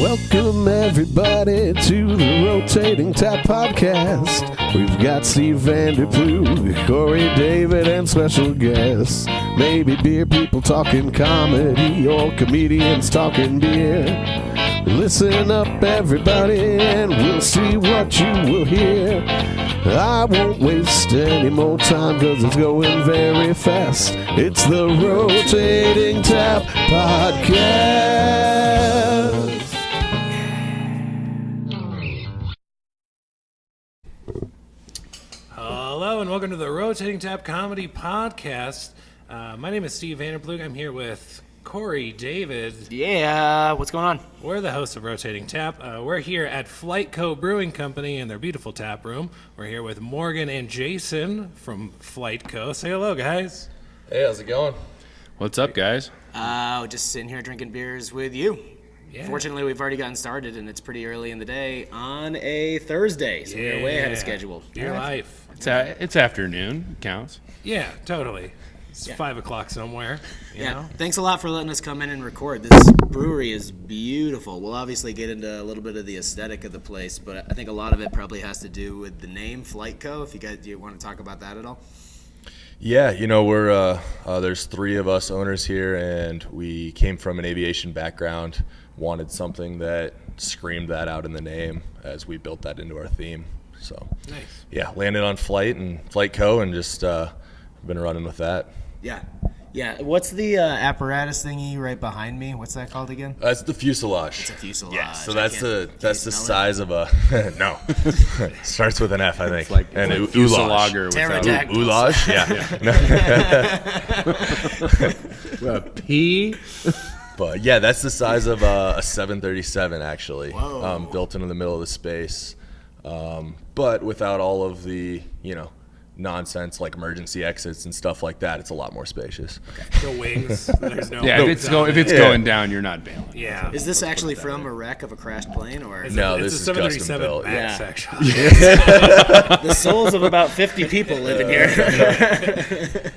Welcome everybody to the Rotating Tap Podcast. We've got Steve Vanderploeg, Korey, David, and special guests. Maybe beer people talking comedy or comedians talking beer. Listen up everybody and we'll see what you will hear. I won't waste any more time cause it's going very fast. It's the Rotating Tap Podcast. Hello and welcome to the Rotating Tap Comedy Podcast. My name is Steve Vanderploeg. I'm here with Korey, David. Yeah, what's going on? We're the hosts of Rotating Tap. We're here at FlyteCo Brewing Company in their beautiful tap room. We're here with Morgan and Jason from FlyteCo. Say hello, guys. Hey, how's it going? What's up, guys? Just sitting here drinking beers with you. Yeah. Fortunately, we've already gotten started, and it's pretty early in the day on a Thursday, so we're way ahead of schedule. Your life. It's afternoon. It counts. Yeah, totally. It's 5 o'clock somewhere, you know? Thanks a lot for letting us come in and record. This brewery is beautiful. We'll obviously get into a little bit of the aesthetic of the place, but I think a lot of it probably has to do with the name, FlyteCo. If do you want to talk about that at all? Yeah, you know, we're there's three of us owners here, and we came from an aviation background, wanted something that screamed that out in the name as we built that into our theme. So, Nice. Yeah, landed on Flight and FlyteCo and just been running with that. Yeah. What's the apparatus thingy right behind me? What's that called again? That's the fuselage. It's a fuselage. Yeah, so that's the size of a no. Starts with an F, I think. It's like oulage. Pterodactyls. Oulage, yeah. P. But yeah, that's the size of a 737 actually. Whoa. Built into the middle of the space, but without all of the nonsense like emergency exits and stuff like that. It's a lot more spacious. The wings. There's no Yeah, if it's going down, you're not bailing. Yeah. Is this actually from a wreck of a crashed plane, or No, It's this a is custom 737 built. Max, Yeah. actually. the souls of about 50 people live in here?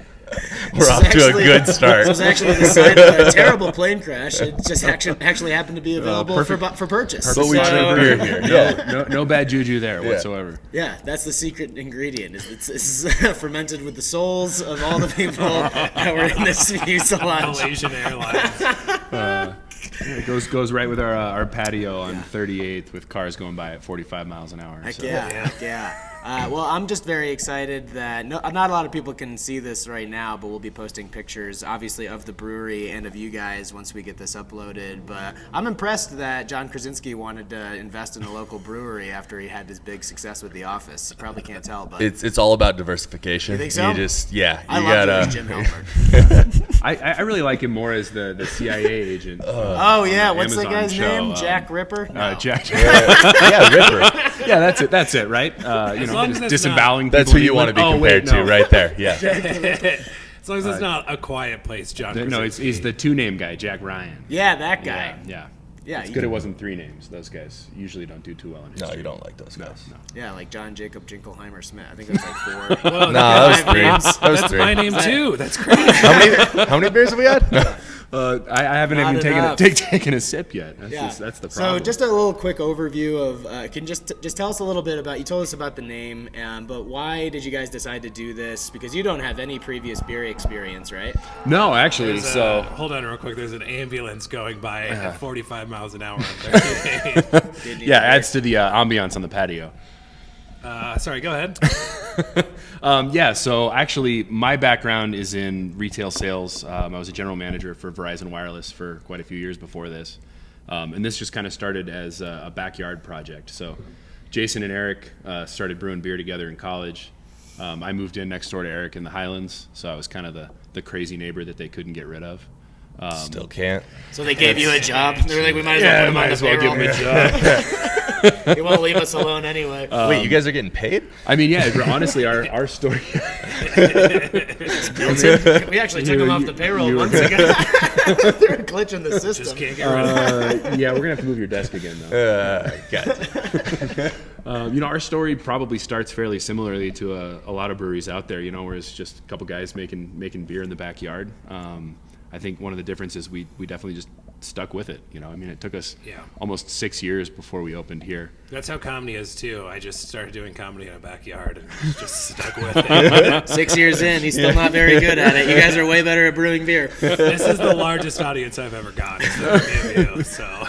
We're off to a good start. This was actually the sign of a terrible plane crash. It just actually happened to be available for purchase. But we drink beer here. Yeah. No bad juju there whatsoever. Yeah, that's the secret ingredient. It's fermented with the souls of all the people that were in this fuselage. Malaysian Airlines. It goes right with our patio on 38th with cars going by at 45 miles an hour. Heck yeah. Well, I'm just very excited that not a lot of people can see this right now, but we'll be posting pictures, obviously, of the brewery and of you guys once we get this uploaded. But I'm impressed that John Krasinski wanted to invest in a local brewery after he had his big success with The Office. You probably can't tell, but It's all about diversification. You think so? I love you as Jim Halpert. I really like him more as the CIA agent. Oh yeah, what's the Amazon guy's show, name? Jack Ripper? No. Jack. Yeah, Ripper. Yeah, that's it, right? long as that's disemboweling people. That's who you want to be compared to right there. Yeah. As long as it's not A Quiet Place, John. No, he's the two-name guy, Jack Ryan. Yeah, that guy. Yeah. Yeah, It's good it wasn't three names. Those guys usually don't do too well in history. No, you don't like those guys. No. Yeah, like John Jacob Jingleheimer Smith. I think that's like 4. Well, No, that was Five three. names. That was that's three. my name too. That's crazy. How many beers have we had? I haven't Not even enough. taken a sip yet. That's the problem. So just a little quick overview of, can just tell us a little bit about, you told us about the name, but why did you guys decide to do this? Because you don't have any previous beer experience, right? No, actually, So hold on real quick. There's an ambulance going by at 45 miles an hour on 38. yeah, adds to the ambiance on the patio. Sorry, go ahead. So actually my background is in retail sales. I was a general manager for Verizon Wireless for quite a few years before this. And this just kind of started as a backyard project. So Jason and Eric started brewing beer together in college. I moved in next door to Eric in the Highlands, so I was kind of the crazy neighbor that they couldn't get rid of. Still can't. So they gave you a job. They were like, we might as well put him on the payroll. give him a job. He won't leave us alone anyway. Wait, you guys are getting paid? I mean, yeah, honestly, our story. We actually took him off the payroll months ago. They're glitching the system. Just can't get rid of it. Yeah, we're gonna have to move your desk again, though. Gotcha. Our story probably starts fairly similarly to a lot of breweries out there. Where it's just a couple guys making beer in the backyard. I think one of the differences we definitely just stuck with it. You know, I mean, it took us Yeah. almost 6 years before we opened here. That's how comedy is too. I just started doing comedy in a backyard and just stuck with it. 6 years in, he's still not very good at it. You guys are way better at brewing beer. This is the largest audience I've ever got. It's the three of you, so.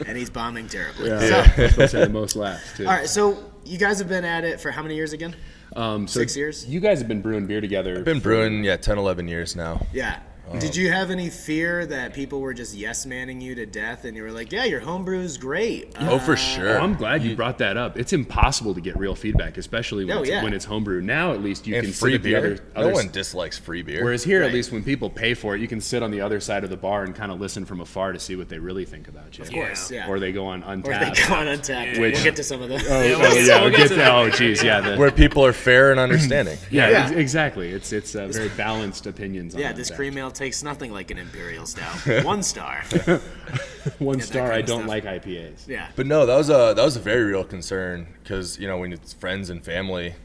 And he's bombing terribly. Yeah, So, supposed to have the most laughs too. all right, so you guys have been at it for how many years again? So 6 years? You guys have been brewing beer together. Been brewing 10, 11 years now. Yeah. Did you have any fear that people were just yes-manning you to death and you were like, yeah, your homebrew is great? Oh, for sure. I'm glad you brought that up. It's impossible to get real feedback, especially when, when it's homebrew. Now, at least you And can free sit at the beer. other No one dislikes free beer. Whereas here, Right. at least when people pay for it, you can sit on the other side of the bar and kind of listen from afar to see what they really think about you. Of course, yeah. Or they go on Or Untapped. they go on Untapped. Which- We'll get to some of those. We'll get to that. Oh, geez, yeah. Where people are fair and understanding. Yeah. Exactly. It's very balanced opinions. Yeah, on this Untapped. cream ale tastes nothing like an imperial stout. 1 star. One that star. kind I of don't stuff. like IPAs. Yeah. But no, that was a very real concern because when it's friends and family,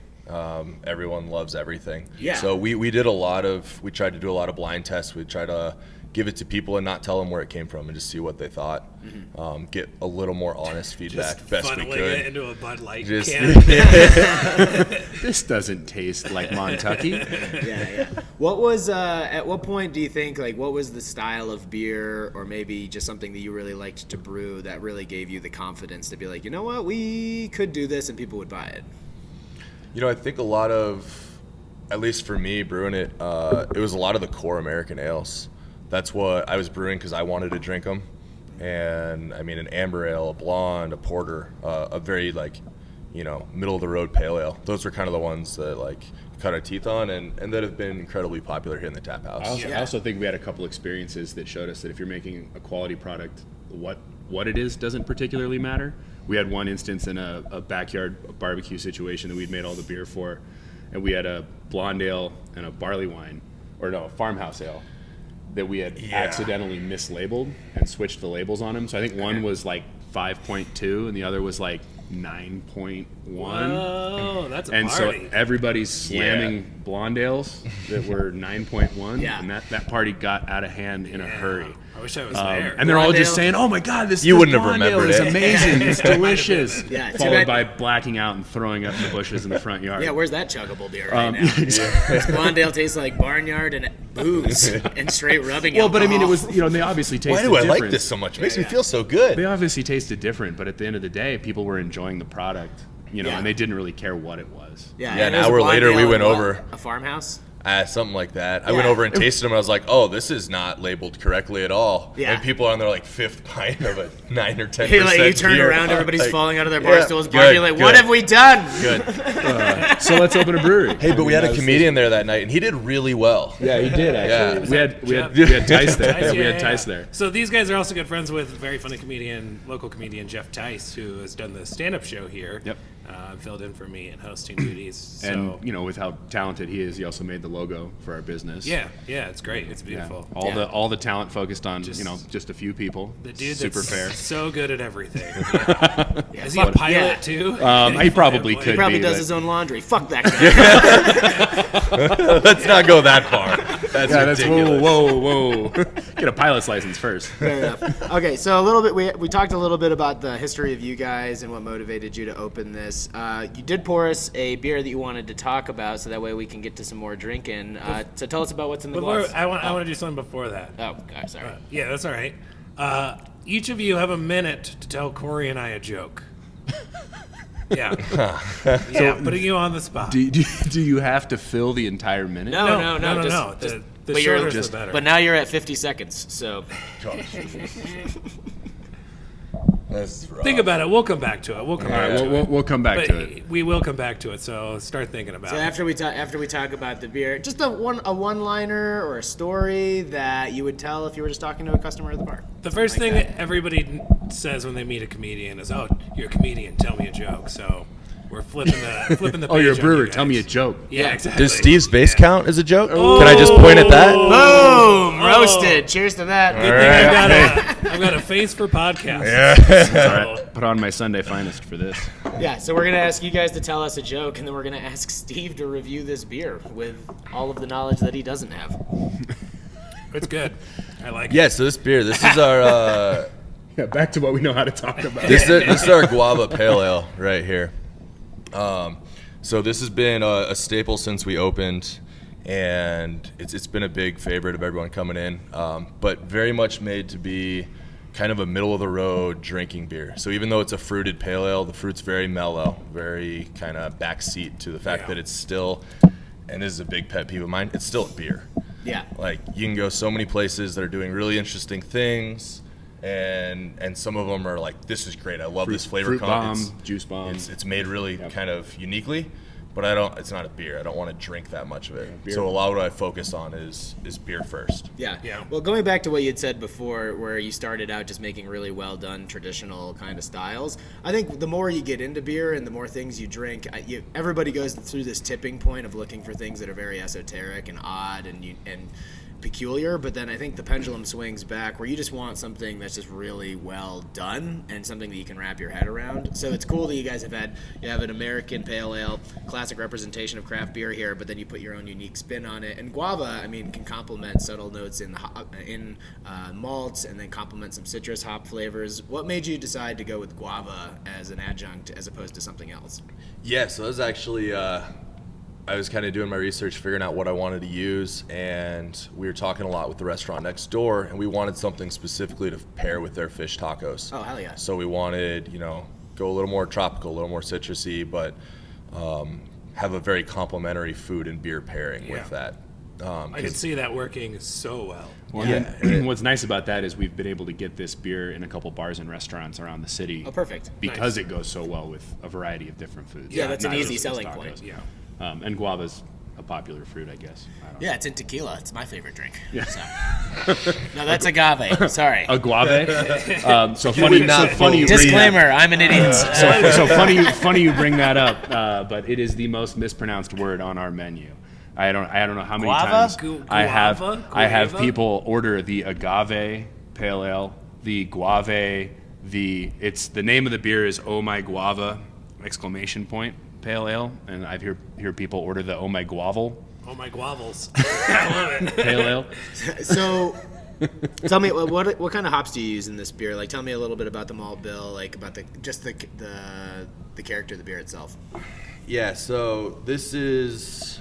everyone loves everything. Yeah. So we tried to do a lot of blind tests. We tried to give it to people and not tell them where it came from and just see what they thought. Get a little more honest feedback Just best we funneling could. it into a Bud Light Just- can. This doesn't taste like Montucky. Yeah. What was at what point do you think what was the style of beer or maybe just something that you really liked to brew that really gave you the confidence to be like, you know what, we could do this and people would buy it? I think a lot of, at least for me brewing it, it was a lot of the core American ales. That's what I was brewing because I wanted to drink them. And I mean, an amber ale, a blonde, a porter, a very middle of the road pale ale. Those were kind of the ones that cut our teeth on and that have been incredibly popular here in the tap house. I also think we had a couple experiences that showed us that if you're making a quality product, what it is doesn't particularly matter. We had one instance in a backyard barbecue situation that we'd made all the beer for, and we had a blonde ale and a barley wine, a farmhouse ale, that we had accidentally mislabeled and switched the labels on them. So I think one was 5.2 and the other was 9.1. Oh, that's a And party. so everybody's slamming blonde ales that were 9.1, Yeah. and that party got out of hand in a hurry. I wish I was there. And they're all Blonde just ale? saying, "Oh my God, this You this wouldn't have blonde ale remembered is it." amazing! It's delicious." Yeah, too followed bad- by blacking out and throwing up in the bushes in the front yard. Yeah, where's that chuggable beer right now? This blonde ale tastes like barnyard and booze and straight rubbing Well, but I mean, it alcohol. was they obviously tasted Why do I different. like this so much? It makes me feel so good. They obviously tasted different, but at the end of the day, people were enjoying the product, Yeah. and they didn't really care what it was. Yeah, Yeah, and an it was a hour blonde later, ale we and went what? over. A farmhouse. Something like that. I Yeah. went over and tasted them and I was like, oh, this is not labeled correctly at all. Yeah. And people are on their fifth pint of a 9 or 10%. You turn beer. around, everybody's Like, falling out of their bar yeah, stools, good, barking like, "What good. have we done?" Good. So let's open a brewery. Hey, but we had a comedian there that night and he did really well. Yeah, he did actually. Yeah. We had Tice there. Tice, we had yeah. Tice there. So these guys are also good friends with very funny local comedian Jeff Tice, who has done the stand-up show here. Yep. Filled in for me in hosting duties. So, And with how talented he is, he also made the logo for our business. yeah, it's great. It's Yeah. beautiful. All the talent focused on Just- just a few people. The dude super that's fair. so good at everything. Yeah. Is he a pilot Yeah. too? He probably could He probably be, does but- his own laundry. Fuck that guy. Let's not go that far. That's Yeah, that's ridiculous. whoa. Get a pilot's license first. Fair enough. Okay, so a little bit. We talked a little bit about the history of you guys and what motivated you to open this. You did pour us a beer that you wanted to talk about, so that way we can get to some more drinking. So tell us about what's in the Before, glass. I want to do something before that. Oh, God, sorry. Yeah, that's all right. Each of you have a minute to tell Korey and I a joke. Yeah. Putting you on the spot. Do you have to fill the entire minute? No. No. Just, The but you're shorter just, the better. But now you're at 50 seconds, so That's rough. Think about it. We'll come back to it. All right, we'll come back to it. But we will come back to it. So start thinking about it. after we talk about the beer, just a one-liner or a story that you would tell if you were just talking to a customer at the bar. The first Something thing like that. everybody says when they meet a comedian is, "Oh, you're a comedian. Tell me a joke." So we're flipping the page. Oh, you're a on brewer. you Tell me a guys. joke. Yeah, exactly. Does Steve's vase count as a joke? Can I just point at that? Boom! Roasted. Cheers to that. I've got a face for podcasts. All right, put on my Sunday finest for this. Yeah, so we're going to ask you guys to tell us a joke, and then we're going to ask Steve to review this beer with all of the knowledge that he doesn't have. It's good. I like it. Yeah, so this is our Yeah, back to what we know how to talk about. this is our Guava Pale Ale right here. So this has been a staple since we opened, and it's been a big favorite of everyone coming in, but very much made to be kind of a middle-of-the-road drinking beer. So even though it's a fruited pale ale, the fruit's very mellow, very kind of backseat to the fact that it's still, and this is a big pet peeve of mine, it's still a beer. Yeah. Like, you can go so many places that are doing really interesting things, and some of them are like, this is great, I love this flavor. Fruit bomb, juice bomb. It's made really kind of uniquely, but it's not a beer. I don't want to drink that much of it. Beer. So a lot of what I focus on is beer first. Yeah. Yeah. Well, going back to what you had said before, where you started out just making really well done traditional kind of styles, I think the more you get into beer and the more things you drink, everybody goes through this tipping point of looking for things that are very esoteric and odd and peculiar, but then I think the pendulum swings back where you just want something that's just really well done and something that you can wrap your head around. So it's cool that you guys have an American pale ale, classic representation of craft beer here, but then you put your own unique spin on it. And guava, I mean, can complement subtle notes in malts and then complement some citrus hop flavors. What made you decide to go with guava as an adjunct as opposed to something else? Yeah, so that was actually, I was kind of doing my research, figuring out what I wanted to use, and we were talking a lot with the restaurant next door, and we wanted something specifically to pair with their fish tacos. Oh, hell yeah. So we wanted, go a little more tropical, a little more citrusy, but have a very complimentary food and beer pairing with that. I can see that working so well. Well, and what's nice about that is we've been able to get this beer in a couple bars and restaurants around the city. Oh, perfect. Because it goes so well with a variety of different foods. Yeah, that's an Not easy just selling tacos. point. Yeah. And guava's a popular fruit, I guess. I don't know. Yeah, it's in tequila. It's my favorite drink. Yeah. So. No, that's agave. Sorry. A guava. So funny. not So funny. You bring that, Disclaimer: I'm an idiot. so funny you bring that up. But it is the most mispronounced word on our menu. I don't know how many Guava? times I have Guava? people order the agave pale ale, the guave, it's the name of the beer is Oh My Guava ! Pale ale, and I've hear people order the Oh My Guavel Oh, my guavels. I love it. pale ale. So, tell me what kind of hops do you use in this beer? Like, tell me a little bit about the malt bill, like about the character of the beer itself. Yeah, so this is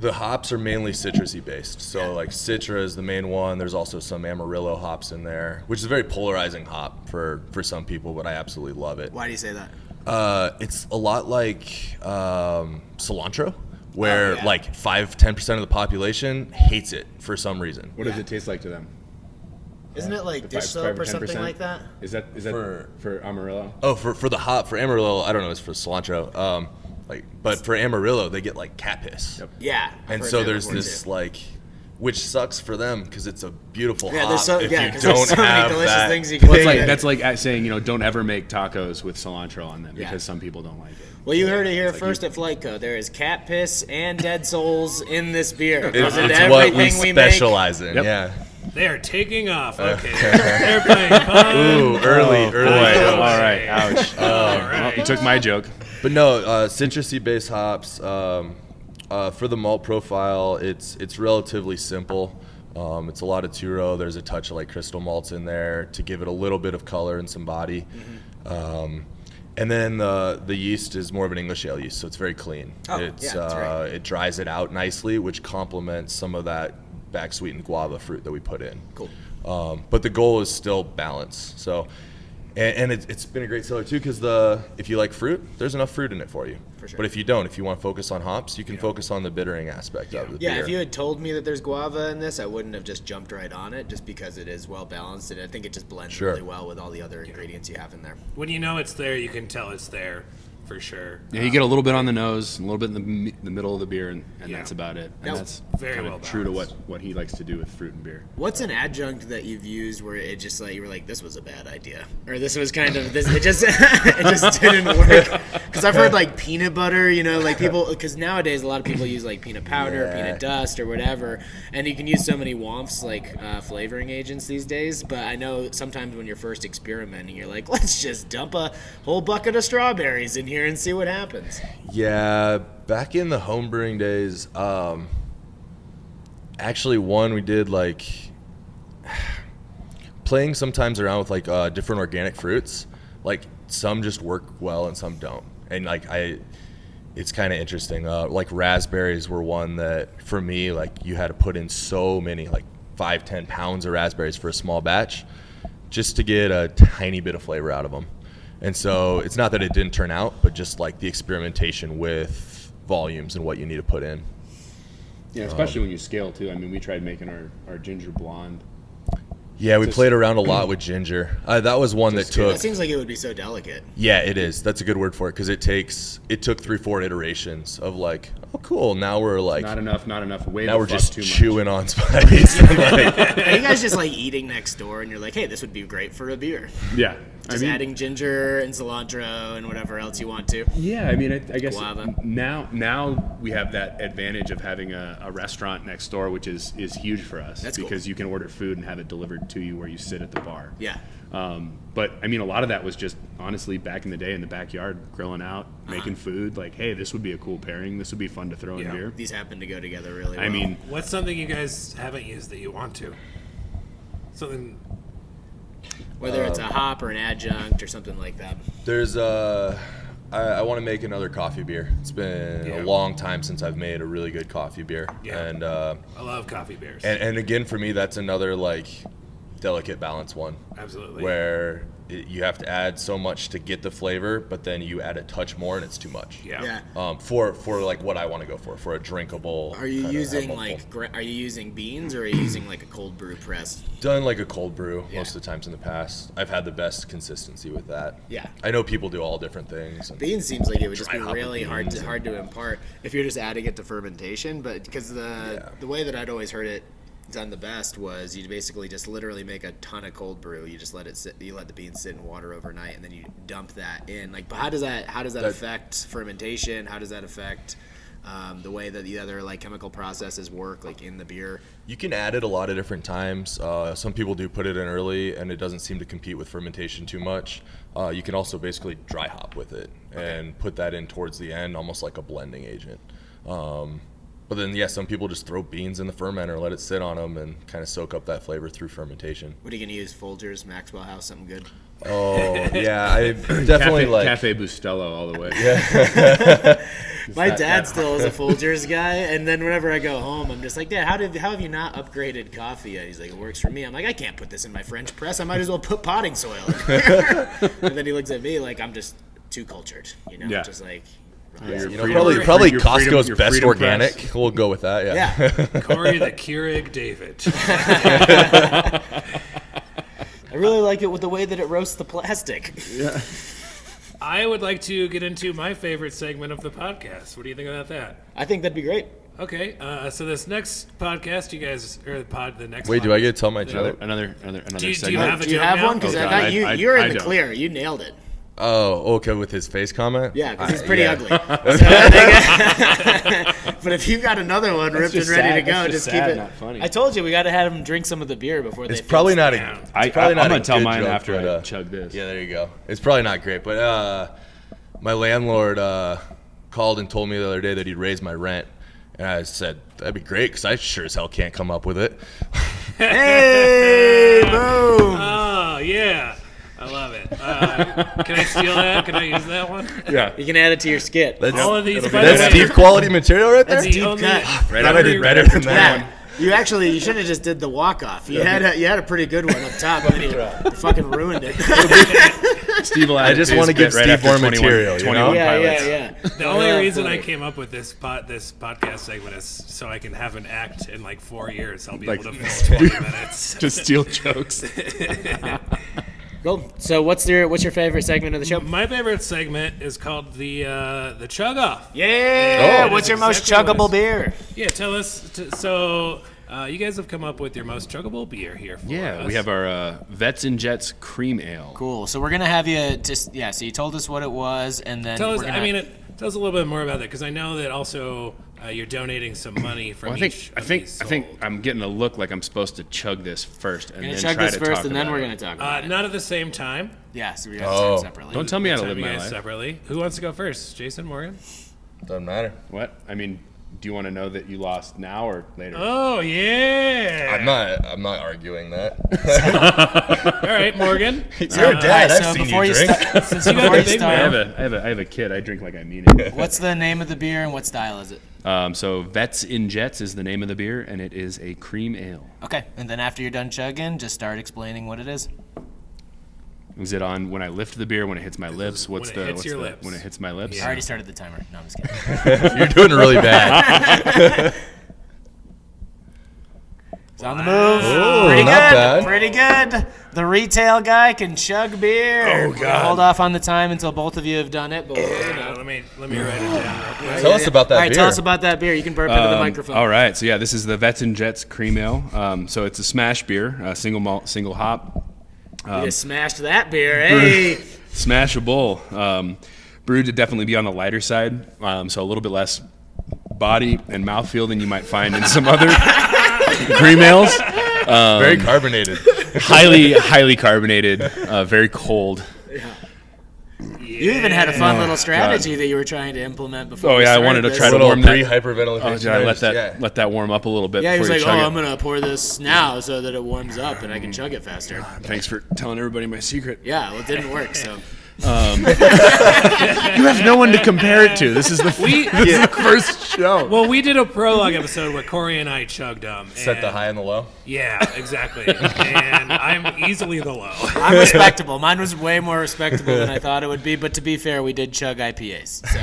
the hops are mainly citrusy based. So like Citra is the main one. There's also some Amarillo hops in there, which is a very polarizing hop for some people, but I absolutely love it. Why do you say that? It's a lot like cilantro, where yeah. like 5-10% of the population hates it for some reason. What does it taste like to them? Isn't it like dish 5 soap or 10%? something like that? Is that for Amarillo? Oh, for the hop, for Amarillo, I don't know, it's for cilantro. But for Amarillo, they get like cat piss. Yep. Yeah. I've And heard so that there's before, this too. like, which sucks for them because it's a beautiful Yeah, hop. there's so if yeah, you 'cause don't there's so many have delicious that, things you can Well, make. that's like saying don't ever make tacos with cilantro on them Yeah. because some people don't like it. Well, you heard it here first at FlyteCo. There is cat piss and dead souls in this beer. It goes into it's what we everything we make. specialize in. Yep. Yeah. They are taking off. Okay. They're playing fun. Ooh, early. All right, ouch. All Well, right. you took my joke. But no, citrusy based hops. For the malt profile, it's relatively simple. It's a lot of Turo. There's a touch of like crystal malts in there to give it a little bit of color and some body. And then the yeast is more of an English ale yeast, so it's very clean. Oh, It's yeah, that's right. it dries it out nicely, which complements some of that back sweetened guava fruit that we put in. Cool. But the goal is still balance. So, and it's been a great seller too because if you like fruit, there's enough fruit in it for you. For sure. But if you don't, if you want to focus on hops, you can focus on the bittering aspect of the Yeah, beer. if you had told me that there's guava in this, I wouldn't have just jumped right on it just because it is well balanced and I think it just blends Sure. really well with all the other ingredients you have in there. When you know it's there, you can tell it's there for sure. Yeah, you get a little bit on the nose, a little bit in the middle of the beer, and Yeah. that's about it. And That that's very kinda well true to balanced. what he likes to do with fruit and beer. What's an adjunct that you've used where it just like you were like this was a bad idea or this was kind of this it just it just didn't work? Because I've heard like peanut butter, like people because nowadays a lot of people use like peanut powder, Yeah. peanut dust, or whatever, and you can use so many womps like flavoring agents these days. But I know sometimes when you're first experimenting, you're like, let's just dump a whole bucket of strawberries in here and see what happens. Yeah, back in the homebrewing days, Actually, one we did like playing sometimes around with like different organic fruits. Like some just work well and some don't. And like it's kind of interesting. Like raspberries were one that for me, like you had to put in so many, like 5-10 pounds of raspberries for a small batch just to get a tiny bit of flavor out of them. And so it's not that it didn't turn out, but just like the experimentation with volumes and what you need to put in. Yeah, especially when you scale too. I mean, we tried making our ginger blonde. Yeah, we played around a lot with ginger. That was one that took. It seems like it would be so delicate. Yeah, it is. That's a good word for it because it took 3-4 iterations of like, oh, cool. Now we're like Not enough. Way now the we're fuck just too much. chewing on spice. Like, Are you guys just like eating next door and you're like, hey, this would be great for a beer? Yeah. Just adding ginger and cilantro and whatever else you want to. Yeah, I mean, I guess Guava. now we have that advantage of having a restaurant next door, which is huge for us. That's cool. because you can order food and have it delivered to you where you sit at the bar. Yeah. But I mean, a lot of that was just honestly back in the day in the backyard, grilling out, making food. Like, hey, this would be a cool pairing. This would be fun to throw in beer. These happen to go together really well. I mean, What's something you guys haven't used that you want to? Something. whether it's a hop or an adjunct or something like that. there's I want to make another coffee beer. It's been a long time since I've made a really good coffee beer. Yeah. And I love coffee beers. and again for me that's another like delicate balance one. Absolutely. Where you have to add so much to get the flavor, but then you add a touch more and it's too much. Yeah. For like what I want to go for a drinkable. Are you kinda using helpful. are you using beans or are you using like a cold brew press? Done like a cold brew most of the times in the past. I've had the best consistency with that. Yeah. I know people do all different things. And Beans seems like it would just Dry be hop with really hard beans to impart if you're just adding it to fermentation. But because the way that I'd always heard it done the best was you basically just literally make a ton of cold brew. You just let it sit. You let the beans sit in water overnight, and then you dump that in. Like, but how does that affect fermentation? How does that affect the way that the other like chemical processes work, like in the beer? You can add it a lot of different times. Some people do put it in early, and it doesn't seem to compete with fermentation too much. You can also basically dry hop with it and put that in towards the end, almost like a blending agent. But then, some people just throw beans in the fermenter, let it sit on them, and kind of soak up that flavor through fermentation. What are you gonna use? Folgers, Maxwell House, something good? Oh, yeah, I definitely Cafe Bustelo all the way. My dad still is a Folgers guy, and then whenever I go home, I'm just like, Dad, how have you not upgraded coffee yet? He's like, it works for me. I'm like, I can't put this in my French press. I might as well put potting soil in here. And then he looks at me like I'm just too cultured, Yeah. just like. probably your Costco's your best freedom organic. press. We'll go with that. Yeah. Korey the Keurig David. I really like it with the way that it roasts the plastic. I would like to get into my favorite segment of the podcast. What do you think about that? I think that'd be great. Okay, so this next podcast, you guys, or the next. Wait, do I get to tell my Another joke? segment. Do you have a Do you joke have now? one? Because Oh, I God, got you. You're I in the don't. clear. You nailed it. Oh, okay, with his face comment? Yeah, because he's pretty yeah. ugly. So I think- but if you got another one ripped and just ready sad. to go, That's just just keep sad, it. not funny. I told you we got to have him drink some of the beer before they. It's probably not down. a. It's probably not I'm a gonna tell good mine joke, after but, I chug this. Yeah, there you go. It's probably not great, but my landlord called and told me the other day that he'd raise my rent, and I said that'd be great because I sure as hell can't come up with it. Hey, boom! Oh yeah, I love it. Can I steal that? Can I use that one? Yeah. You can add it to your skit. All of these. By the That's way, Steve quality material right there. That's the deep only- cut. Right, I did better than that. Yeah. You should have just did the walk off. You had a pretty good one up top, and then you fucking ruined it. Steve will add I it just to his wanna give bit right Steve after more 21 material, you know? 21 yeah, pilots. yeah. The only Yeah, reason I funny. came up with this podcast segment is so I can have an act in like 4 years. I'll be Like- able to fill 20 minutes. To steal jokes. Cool. So what's your favorite segment of the show? My favorite segment is called the chug off. Yeah. Oh, What's your most exactly what chuggable beer? Yeah, tell us. So you guys have come up with your most chuggable beer here for Yeah, us. we have our Vets and Jets Cream Ale. Cool. So we're gonna have you just So you told us what it was, and then Tell us. we're gonna, Tell us a little bit more about that because I know that also you're donating some money from Well, each. I of think these I'm sold. getting a look like I'm supposed to chug this first and We're then gonna chug try this to first, talk and then about we're it. gonna talk about it. Not at the same time. Yeah, so we got to time separately. Don't tell me how to Time live you my guys life. separately. Who wants to go first? Jason, Morgan? Doesn't matter. What? I mean, Do you want to know that you lost now or later? Oh yeah. I'm not arguing that. All right, Morgan. You're a dad. I've so seen before you you drink. since You got before the you big I start, have a kid. I drink like I mean it. what's the name of the beer and what style is it? So Vets in Jets is the name of the beer, and it is a cream ale. Okay, and then after you're done chugging, just start explaining what it is. Is it on when I lift the beer, when it hits my lips? When it hits your lips. When it hits my lips? I already started the timer. No, I'm just kidding. You're doing really bad. It's on the move. Ooh, Pretty not good. bad. Pretty good. The retail guy can chug beer. Oh, We're gonna God. hold off on the time until both of you have done it. But Let me write it down real quick. Tell us about that All right, beer. tell us about that beer. You can burp into the microphone. All right, so yeah, this is the Vets and Jets cream ale. So it's a smash beer, single malt, single hop. You just smashed that beer. Hey. Smashable. Brewed to definitely be on the lighter side, so a little bit less body and mouthfeel than you might find in some other cream ales. Very carbonated. Highly carbonated, very cold. You even had a fun little strategy that you were trying to implement before. Oh, we yeah, I started wanted to this. try to Little warm that. pre-hyperventilation. Oh, did I Yeah. let that warm up a little bit Yeah, he was before like, you chug "Oh, it? I'm gonna pour this now so that it warms up and I can chug it faster." Thanks for telling everybody my secret. Yeah, well, it didn't work. So You have no one to compare it to. This is the first show. Well, we did a prologue episode where Korey and I chugged them. Set the high and the low. Yeah, exactly. And I'm easily the low. I'm respectable. Mine was way more respectable than I thought it would be. But to be fair, we did chug IPAs. So.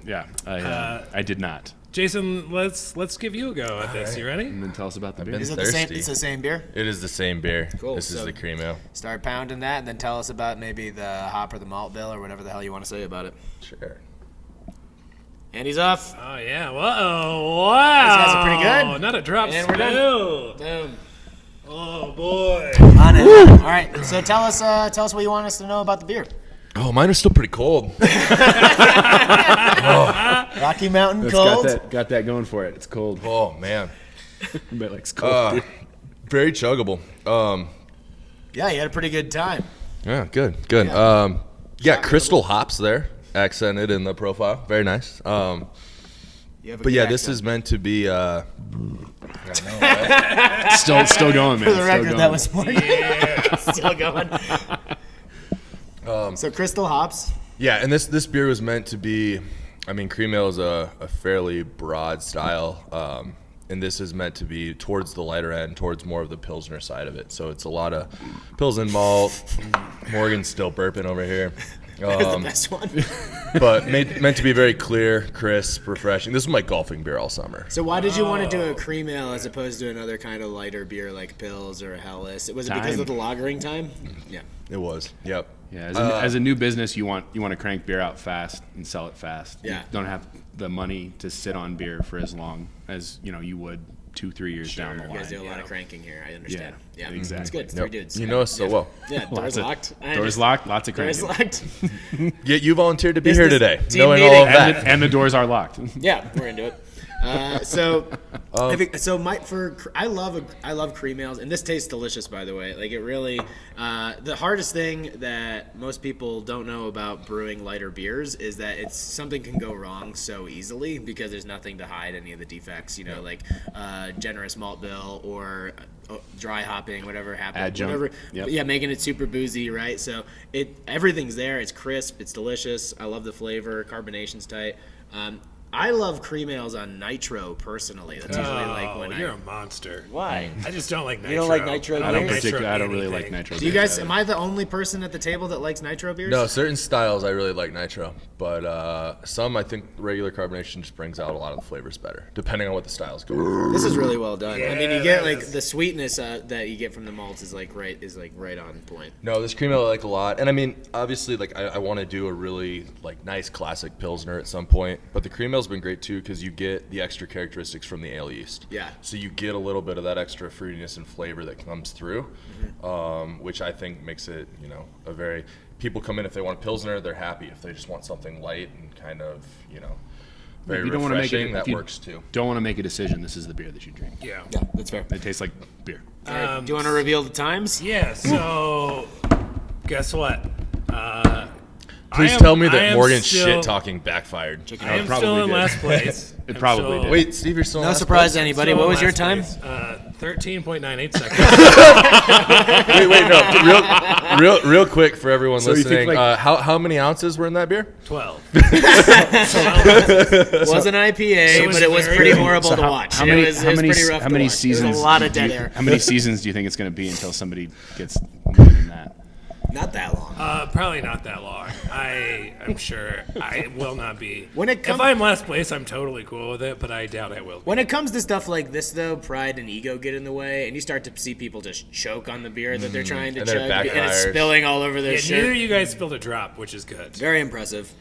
Yeah, I did not. Jason, let's give you a go at this. You ready? And then tell us about the beer. Is it the same? Thirsty. It's the same beer. It is the same beer. Cool, This is so- the cream ale. Start pounding that, and then tell us about maybe the hop or the malt bill or whatever the hell you want to say about it. Sure. And he's off. Oh yeah. Whoa! Wow. These guys are pretty good. Not a drop And we're done. spill. Boom. Oh boy. On it. All right. So tell us what you want us to know about the beer. Oh, mine are still pretty cold. Rocky Mountain It's cold. got that going for it. It's cold. Oh man. But like it's cold. Very chuggable. Yeah, you had a pretty good time. Yeah, good. Yeah, crystal hops there, accented in the profile. Very nice. You have a But good yeah, this accent. is meant to be. Still going, man. For the Still record, going. that was more. Still going. So crystal hops. Yeah, and this beer was meant to be. I mean, cream ale is a fairly broad style, and this is meant to be towards the lighter end, towards more of the Pilsner side of it. So it's a lot of Pilsen malt. Morgan's still burping over here. The best one. But meant to be very clear, crisp, refreshing. This is my golfing beer all summer. So why did you want to do a cream ale as opposed to another kind of lighter beer like Pils or a Helles? Was it because Time. of the lagering time? Yeah. It was. Yep. Yeah, as a new business, you want to crank beer out fast and sell it fast. Yeah. You don't have the money to sit on beer for as long as you would 2-3 years down the line. You guys do a lot of cranking here. I understand. Yeah, Yeah, exactly. It's good. It's Yep. three dudes. You know us so well. Yeah, doors locked. I Doors understand. locked, lots of Doors cranking. locked. Yet you volunteered to be Business here today, team knowing meeting. all of that. And the doors are locked. Yeah, we're into it. I think so. I love cream ales, and this tastes delicious. By the way, like it really. The hardest thing that most people don't know about brewing lighter beers is that something can go wrong so easily because there's nothing to hide any of the defects. Like generous malt bill or dry hopping, whatever happened. Adjunct. Whatever. Yep. Yeah, making it super boozy, right? So everything's there. It's crisp. It's delicious. I love the flavor. Carbonation's tight. I love cream ales on nitro personally. That's usually like when you're a monster. Why? I just don't like nitro. You don't like nitro I don't beers? I don't really like anything. nitro. Do you beers. guys? Am I the only person at the table that likes nitro beers? No, certain styles I really like nitro, but some I think regular carbonation just brings out a lot of the flavors better, depending on what the style's going for. This is really well done. I mean, you Yeah, get that like is- the sweetness that you get from the malts is like right on point. No, this cream ale I like a lot, and I mean, obviously, like I want to do a really like nice classic pilsner at some point, but the cream ale's been great too because you get the extra characteristics from the ale yeast. Yeah. So you get a little bit of that extra fruitiness and flavor that comes through, which I think makes it a very. People come in if they want a pilsner, they're happy. If they just want something light and kind of very If you don't want to make refreshing, it, that if you works too. Don't want to make a decision. This is the beer that you drink. Yeah. Yeah, that's fair. It tastes like beer. All right, do you want to reveal the times? Yeah. So, guess what? Please I tell me I that am Morgan's still- shit talking backfired. I am probably still in did. last place. It I'm probably still- did. Wait, Steve, you're still in No last surprise to I'm anybody. still What in was your last time? place. 13.98 seconds. Wait, no. Real quick for everyone So you listening. think, like- How many ounces were in that beer? 12. It was an IPA, was but it was very pretty good. horrible So to how- watch. how many- it was how many pretty s- rough how to many watch. seasons There's a lot of do dead you- air. How many seasons do you think it's going to be until somebody gets more than that? Not that long. Probably not that long. I'm sure I will not be. When it if comes- I'm last place, I'm totally cool with it, but I doubt I will. When it comes to stuff like this, though, pride and ego get in the way, and you start to see people just choke on the beer that they're trying to And then it chug, and it's backfires. spilling all over their Yeah, shirt. neither of you guys spilled a drop, which is good. Very impressive.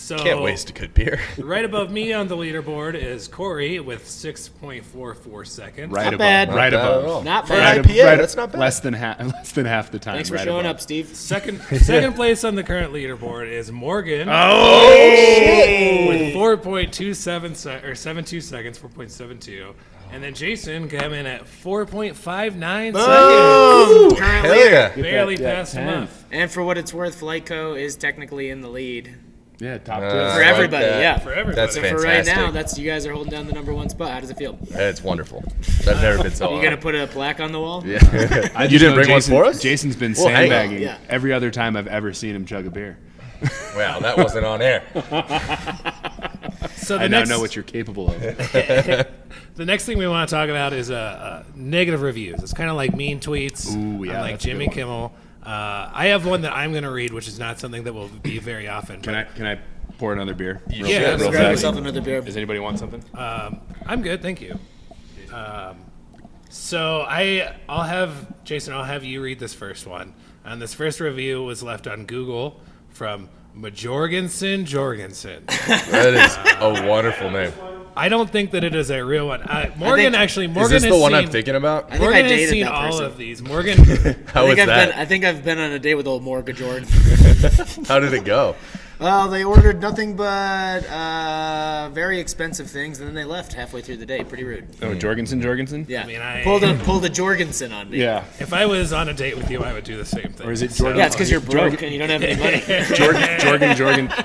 So Can't waste a good beer. right above me on the leaderboard is Korey with 6.44 seconds. Right Not above. bad. Right Not bad above. at all. Not For an bad. IPA, that's not bad. Less than half the time. Thanks for right showing above. up, Steve. Second place on the current leaderboard is Morgan with 4.27 or 72 seconds, 4.72. And then Jason came in at 4.59 seconds. Currently, Hell yeah. Barely that passed him 10. up. and for what it's worth, FlyteCo is technically in the lead Yeah, top Uh, two. for I like everybody. that. Yeah, For everybody. That's So fantastic. for right now, that's you guys are holding down the number one spot. How does it feel? It's wonderful. I've never been so You on. gonna put a plaque on the wall? Yeah. I You just didn't know bring Jason, one for us? Jason's been Well, hang on. sandbagging Yeah. every other time I've ever seen him chug a beer. Wow, that wasn't on air. So I now know what you're capable of. the next thing we want to talk about is negative reviews. It's kind of like mean tweets. Ooh, yeah, like that's a good Jimmy one. Kimmel. I have one that I'm going to read, which is not something that will be very often. Can I pour another beer? You Yeah, should. let's Grab Exactly. yourself another beer. Does anybody want something? I'm good, thank you. So I'll have Jason. I'll have you read this first one. And this first review was left on Google from Majorgensen Jorgensen. That is a wonderful name. I don't think that it is a real one. Is Morgan Is this has the one seen, I'm thinking about? I think Morgan I has dated seen that all person. of these. Morgan, How was that? I think I've been on a date with old Morgan Jordan. How did it go? Well, they ordered nothing but very expensive things, and then they left halfway through the day. Pretty rude. Oh, Jorgensen? Yeah, I mean, I- pulled a Jorgensen on me. Yeah. if I was on a date with you, I would do the same thing. Or is it So- Jorgen? Yeah, it's because you're broke and you don't have any money.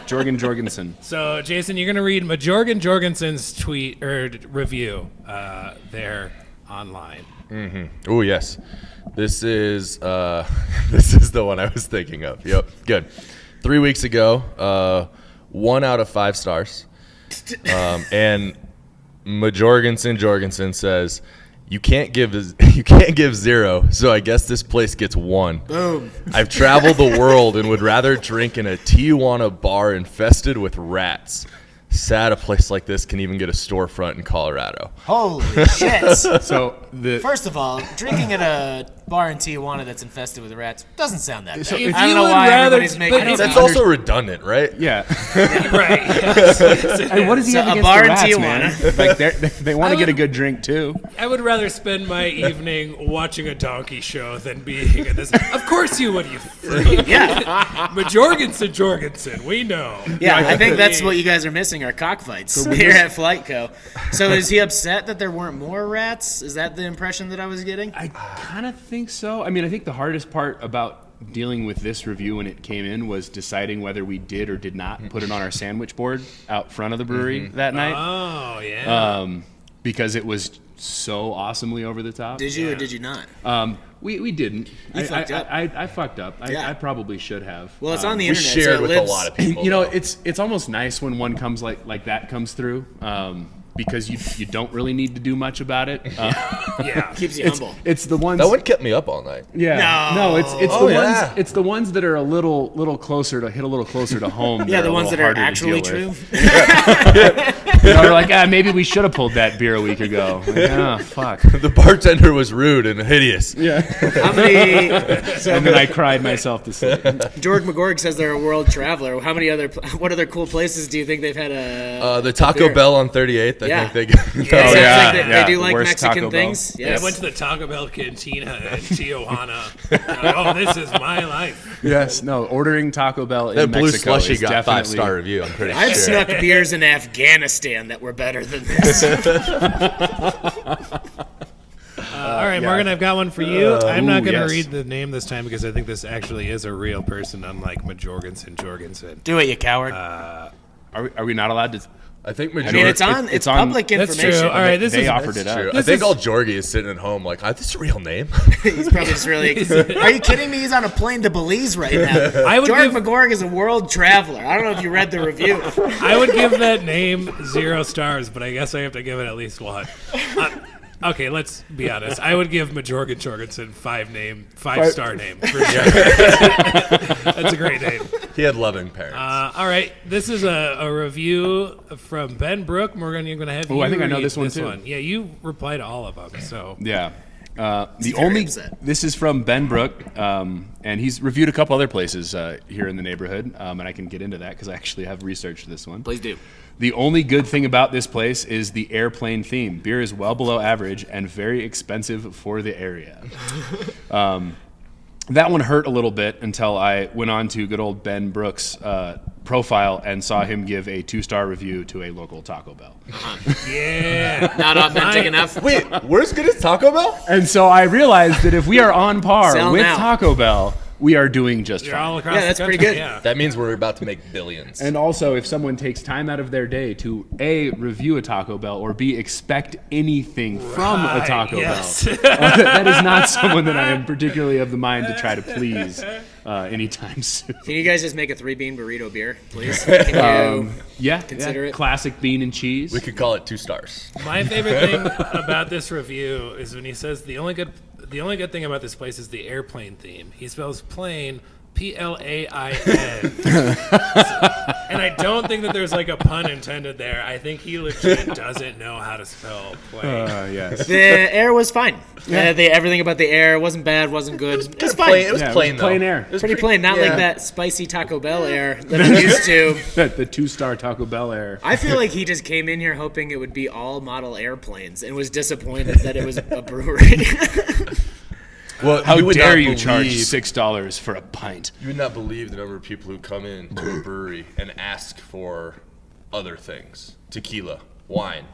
Jorgensen. So, Jason, you're going to read Majorgen Jorgensen's tweet or review there online. Oh yes, this is this is the one I was thinking of. Yep, good. 3 weeks ago, 1 out of 5 stars, and Jorgensen says, you can't give 0, so I guess this place gets 1. Boom. I've traveled the world and would rather drink in a Tijuana bar infested with rats. Sad a place like this can even get a storefront in Colorado. Holy shit. So the First of all, drinking at a bar in Tijuana that's infested with rats doesn't sound that bad. So I if don't you know would why rather- everybody's making but it if- That's sound- also redundant, right? yeah. Right. Hey, what does he So have a against bar the in rats, Tijuana. man? Like they want to get a good drink too. I would rather spend my evening watching a donkey show than being at this. Of course you would, you freak. Yeah, Jorgensen, we know. yeah. I think that's what you guys are missing are cockfights here at FlyteCo. So is he upset that there weren't more rats? Is that the impression that I was getting? I kind of think so. I mean, I think the hardest part about dealing with this review when it came in was deciding whether we did or did not put it on our sandwich board out front of the brewery that night, Oh, yeah. because it was so awesomely over the top. Did you or did you not? We didn't. You fucked up. I fucked up. Yeah. I probably should have. Well, it's on the We internet. shared so it with lives, a lot of people. You know, though. it's almost nice when one comes like that comes through, because you don't really need to do much about it. Yeah. keeps you humble. It's the ones. That one kept me up all night. Yeah. No. it's Oh, the yeah. ones. It's the ones that are a little closer to hit a little closer to home. Yeah, are the a ones that little are harder to actually deal true. with. You know, they're like, maybe we should have pulled that beer a week ago. Like, oh, fuck. The bartender was rude and hideous. Yeah. How many? So And then I cried myself to sleep. George McGorg says they're a world traveler. What other cool places do you think they've had a? The Taco beer? Bell on 38th. I Yeah. think they. It sounds yeah, like they yeah. do like Worst Mexican Taco Bell. things. Yeah, Yes. I went to the Taco Bell Cantina in Tijuana. Like, oh, this is my life. Yes. No. Ordering Taco Bell in That blue Mexico slushy is got definitely 5-star review. I'm pretty I've sure. snuck beers in Afghanistan that were better than this. All right, right, Morgan, I've got one for you. I'm not going to yes. read the name this time because I think this actually is a real person, unlike Jorgensen. Do it, you coward. Are we not allowed to? I think I majority. mean, it's on. It's on- public That's information. true. All right, this They is offered it True. up. I This think is- all Jorgie is sitting at home like, this is a real name. He's probably just really. Are you kidding me? He's on a plane to Belize right now. I would George give- McGorg is a world traveler. I don't know if you read the review. I would give that name 0 stars, but I guess I have to give it at least 1. Okay, let's be honest. I would give Jorgensen 5-star name for sure. That's a great name. He had loving parents. All right, this is a review from Ben Brook. Morgan, you're going to have you I think I know read this one too. Yeah, you reply to all of them. So Yeah. He's very upset. This is from Ben Brook, and he's reviewed a couple other places here in the neighborhood, and I can get into that because I actually have researched this one. Please do. The only good thing about this place is the airplane theme. Beer is well below average and very expensive for the area. That one hurt a little bit until I went on to good old Ben Brook's profile and saw him give a 2-star review to a local Taco Bell. yeah, Not authentic enough. Wait, we're as good as Taco Bell? And so I realized that if we are on par Sell with now. Taco Bell, we are doing just you're fine. all across Yeah, the that's pretty country, good. Yeah. That means we're about to make billions. And also, if someone takes time out of their day to A, review a Taco Bell, or B, expect anything from a Right, Taco yes. Bell, that is not someone that I am particularly of the mind to try to please anytime soon. Can you guys just make a 3-bean burrito beer, please? Can you? Yeah, Consider it. Classic bean and cheese. we could call it 2 stars. My favorite thing about this review is when he says the only good thing about this place is the airplane theme. He spells plane Plain. And I don't think that there's like a pun intended there. I think he legit doesn't know how to spell plane. Yes. The air was fine. Everything about the air wasn't bad, wasn't good. It was fine. It was Yeah, it was plain, plain though. air. It was Pretty plain, not yeah. like that spicy Taco Bell air that I'm used to. The 2-star Taco Bell air. I feel like he just came in here hoping it would be all model airplanes and was disappointed that it was a brewery. Well, How you would dare not you charge believe- $6 for a pint? You would not believe the number of people who come in to a brewery and ask for other things. Tequila, wine.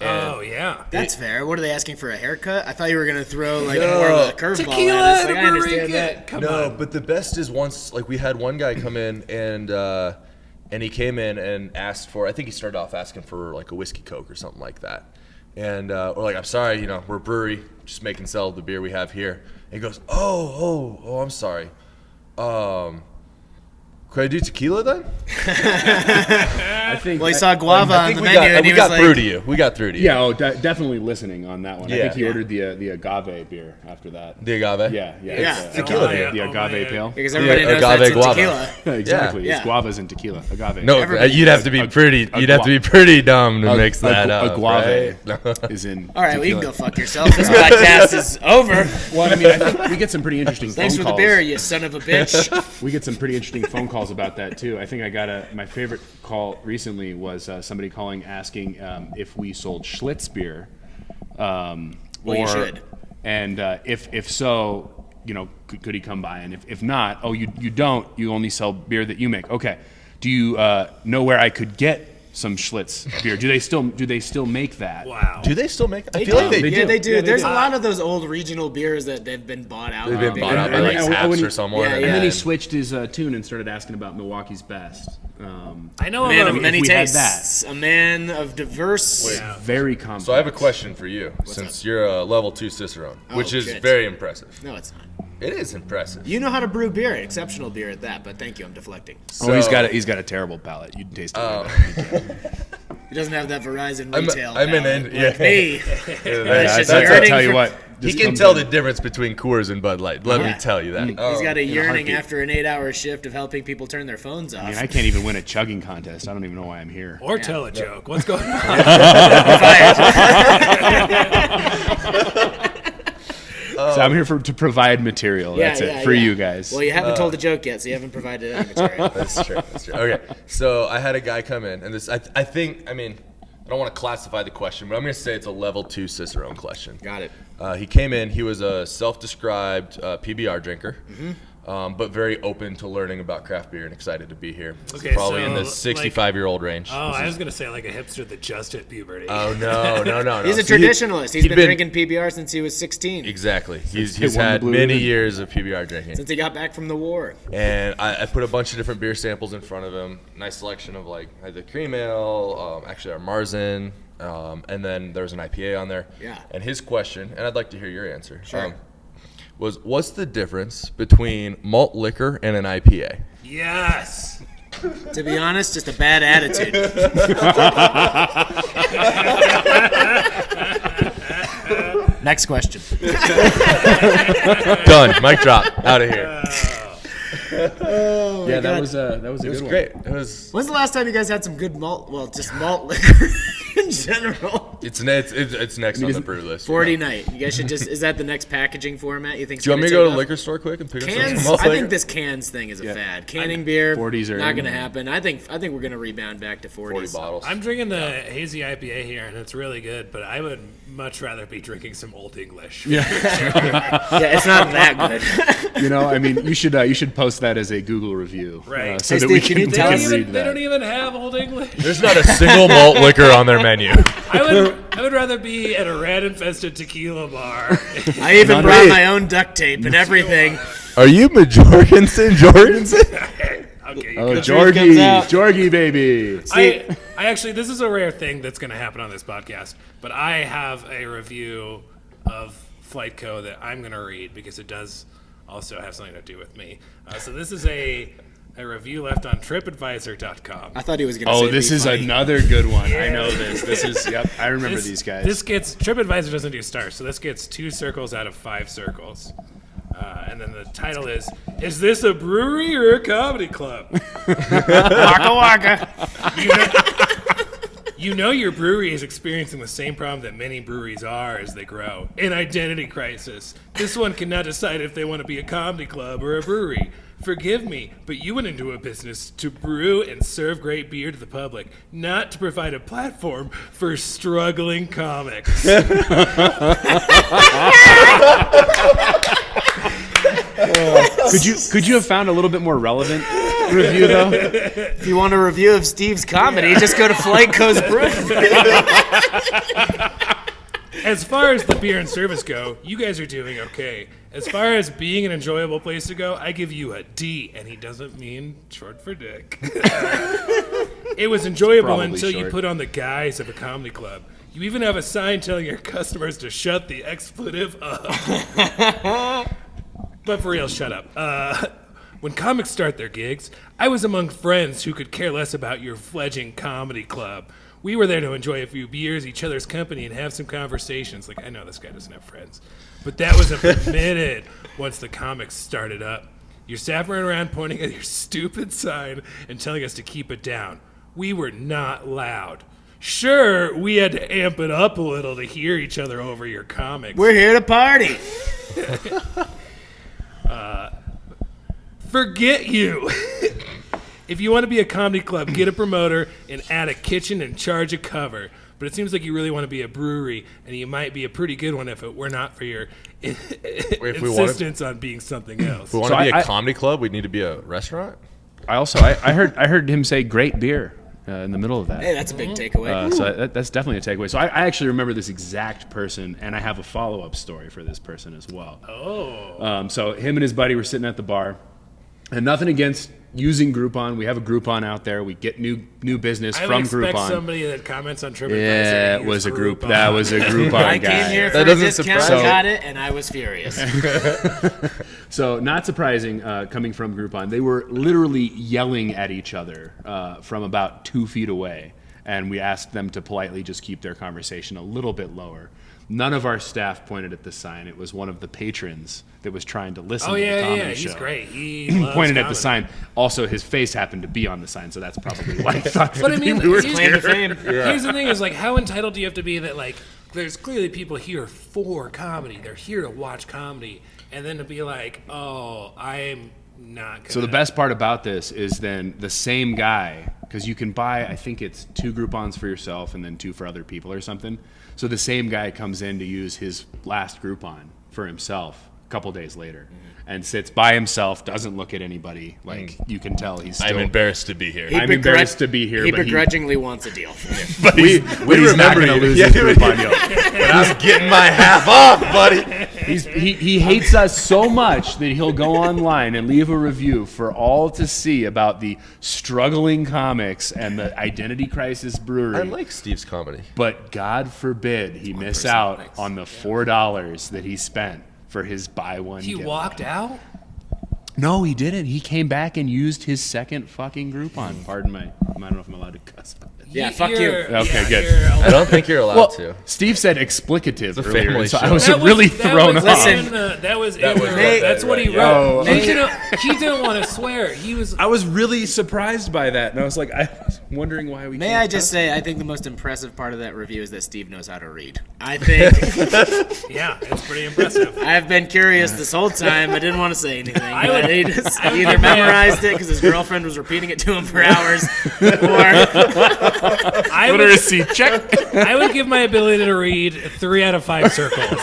Oh yeah. That's fair. What are they asking for, a haircut? I thought you were going to throw like more of a curveball at us. Like, I understand that. Come No, on. but the best is once, like, we had one guy come in and he came in and asked for, I think he started off asking for like a whiskey Coke or something like that. And we're like, I'm sorry, we're a brewery, just make and sell the beer we have here. And he goes, oh, I'm sorry. Could I do tequila then? I think. Well, he saw guava I on think the we menu got, and we he got was through like, to you. We got through to you. Yeah, definitely listening on that one. I Yeah. think he Yeah. ordered the agave beer after that. The agave? Yeah. Yeah. It's, Tequila beer. The Oh, agave man. pale. because everybody knows agave that's in guava. tequila. Exactly. Yeah. It's guavas and tequila. Agave. No, Everybody you'd have to be a pretty. a You'd have to be gua- pretty dumb to mix that up. A guave right? is in. All right, well, you can tequila. go fuck yourself. This podcast is over. Well, I mean, I think we get some pretty interesting Thanks phone for the calls. beer, you son of a bitch. We get some pretty interesting phone calls about that too. I think I got my favorite call recently was somebody calling asking if we sold Schlitz beer. Well, you should. And if so, could he come by? And if not, oh, you don't. You only sell beer that you make. Okay. Do you know where I could get some Schlitz beer? Do they still make that? Wow. Do they still make? I feel like they Yeah, do. they do. Yeah, they There's do. a lot of those old regional beers that they've been bought out. They've been by bought out by and- like and- and Taps when or you- someone. yeah, And then he yeah. switched his tune and started asking about Milwaukee's best. I know Man of of many we had tastes, a man of diverse. Yeah. Very complex. So I have a question for you, since you're a level 2 Cicerone, which is shit. very impressive. No, it's not. It is impressive. You know how to brew beer, exceptional beer at that. But thank you, I'm deflecting. Oh, he's So- he's got a terrible palate. You can taste it. Oh. He doesn't have that Verizon I'm retail. an palate end- yeah. like me. That's- just I'll yearning tell you for- what. He just can comes tell in. the difference between Coors and Bud Light. Let me tell you that. He's got a yearning heartbeat. after an 8-hour shift of helping people turn their phones off. I mean, I can't even win a chugging contest. I don't even know why I'm here. Or tell a joke. What's going on? So I'm here to provide material. That's it for you guys. Well, you haven't told a joke yet, so you haven't provided any material. That's true. That's true. Okay, so I had a guy come in, and this I don't want to classify the question, but I'm going to say it's a level 2 Cicerone question. Got it. He came in. He was a self-described PBR drinker. but very open to learning about craft beer and excited to be here. Okay, Probably in so, the 65-year-old range. Oh, I was gonna say like a hipster that just hit puberty. Oh, no. He's a See, traditionalist. He's he'd been drinking PBR since he was 16. Exactly. He's won the had Blue many Ribbon. years of PBR drinking. Since he got back from the war. And I put a bunch of different beer samples in front of him. Nice selection of like I had the cream ale, actually our Marzen, and then there was an IPA on there. Yeah. And his question, and I'd like to hear your answer, Sure. was what's the difference between malt liquor and an IPA? Yes. To be honest, just a bad attitude. Next question. Done. Mic drop. Out of here. Yeah, that was a It was good one. great. It was. When's the last time you guys had some good malt? Well, just malt liquor in general. It's next on the brew list. 40 night. You guys should just. Is that the next packaging format? You think? Do you want me to go to the liquor store quick and pick up Cans. some malt I liquor? think this cans thing is a fad. Canning beer. 40s are not in. going to happen. I think we're going to rebound back to 40s. 40 bottles. I'm drinking the hazy IPA here, and it's really good. But I would much rather be drinking some Old English. Yeah, it's not that good. You know, I mean, you should post that as a Google review, Right. so Hey, that we Steve, can you can, tell we us- can read They that. don't even have Old English. There's not a single malt liquor on their menu. I would rather be at a rat-infested tequila bar. I even brought my own duct tape and everything. Are you Jorgensen? Okay, Oh, The truth comes out. Jorgie, baby. I actually, this is a rare thing that's going to happen on this podcast, but I have a review of FlyteCo that I'm going to read because it does also have something to do with me. So this is a review left on TripAdvisor.com. I thought he was going to say. Oh, this be is funny. another good one. I know this. This is, yep, I remember these guys. This gets TripAdvisor doesn't do stars, so this gets 2 circles out of 5 circles. And then the title is this a brewery or a comedy club? Waka waka. You know your brewery is experiencing the same problem that many breweries are as they grow, an identity crisis. This one cannot decide if they want to be a comedy club or a brewery. Forgive me, but you went into a business to brew and serve great beer to the public, not to provide a platform for struggling comics. Could you have found a little bit more relevant review though? If you want a review of Steve's comedy, just go to FlyteCo's Brewing. As far as the beer and service go, you guys are doing okay. As far as being an enjoyable place to go, I give you a D, and he doesn't mean short for dick. It was enjoyable Probably until you short. put on the guise of a comedy club. You even have a sign telling your customers to shut the expletive up. But for real, shut up. When comics start their gigs, I was among friends who could care less about your fledgling comedy club. We were there to enjoy a few beers, each other's company, and have some conversations. Like, I know this guy doesn't have friends. But that wasn't permitted once the comics started up. You're saffering around pointing at your stupid sign and telling us to keep it down. We were not loud. Sure, we had to amp it up a little to hear each other over your comics. We're here to party. Forget you. If you want to be a comedy club, get a promoter and add a kitchen and charge a cover. But it seems like you really want to be a brewery, and you might be a pretty good one if it were not for your insistence on being something else. If we want So to be I- a comedy club, we need to be a restaurant. I heard him say great beer in the middle of that. Hey, that's a big takeaway. So that's definitely a takeaway. So I actually remember this exact person, and I have a follow-up story for this person as well. Oh. So him and his buddy were sitting at the bar, and nothing against using Groupon. We have a Groupon out there. We get new business I would from expect Groupon. somebody that comments on TripAdvisor. Yeah, to it was use a group. Groupon. That was a Groupon I guy. came here for That a doesn't discount, surprise- got it, and I was furious. So not surprising, coming from Groupon, they were literally yelling at each other from about 2 feet away, and we asked them to politely just keep their conversation a little bit lower. None of our staff pointed at the sign. It was one of the patrons that was trying to listen Oh, to the yeah, comedy yeah. show. He's great. He loves Pointed at comedy. the sign. Also, his face happened to be on the sign, so that's probably why he thought But I that mean, we were here's- Claim to fame. Here's the thing: is like, how entitled do you have to be that like, there's clearly people here for comedy. They're here to watch comedy, and then to be like, oh, I'm not. Gonna. So the best part about this is then the same guy, because you can buy, I think it's 2 Groupons for yourself and then 2 for other people or something. So the same guy comes in to use his last Groupon for himself, couple days later, and sits by himself, doesn't look at anybody. Like you can tell he's still. I'm embarrassed to be here. I'm embarrassed to be here. He but begrudgingly wants a deal. But we he's not remember going to you. lose Yeah, his group on you. But I'm getting my half off, buddy. He hates us so much that he'll go online and leave a review for all to see about the struggling comics and the Identity Crisis Brewery. I like Steve's comedy. But God forbid he miss out on the $4 that he spent for his buy one. He giveaway. walked out? No, he didn't. He came back and used his second fucking Groupon. Pardon my, I don't know if I'm allowed to cuss. Yeah, fuck you. Okay, good. I don't think you're allowed to. Steve said explicative a earlier, family so show. I was really thrown off. That's what he wrote. He didn't want to swear. I was really surprised by that, and I was like, I was wondering why we. May I just say, I think the most impressive part of that review is that Steve knows how to read. I think. Yeah, it's pretty impressive. I've been curious this whole time. I didn't want to say anything. He just I would either give my- memorized it because his girlfriend was repeating it to him for hours, or Literacy check. I would give my ability to read 3 out of 5 circles.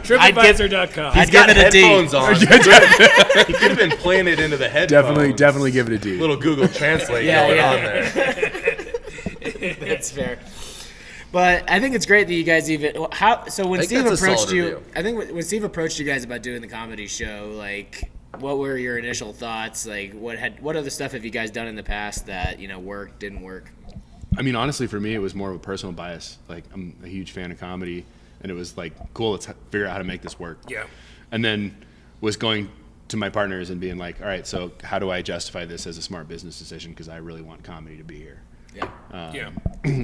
TripAdvisor.com. I'd give it a D. Headphones on. He could have been playing it into the headphones. Definitely give it a D. Little Google Translate going on there. That's fair. But I think it's great that you guys even when Steve that's a approached solid you. review. I think when Steve approached you guys about doing the comedy show, like, what were your initial thoughts? Like, what other stuff have you guys done in the past that worked, didn't work? I mean, honestly, for me, it was more of a personal bias. Like, I'm a huge fan of comedy, and it was like, cool, let's figure out how to make this work. Yeah. And then was going to my partners and being like, all right, so how do I justify this as a smart business decision? Because I really want comedy to be here. Yeah.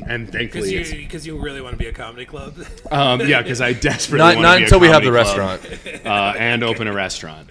And thankfully, Because you really want to be a comedy club. because I desperately want to Not be a until we have comedy the club, restaurant. and open a restaurant.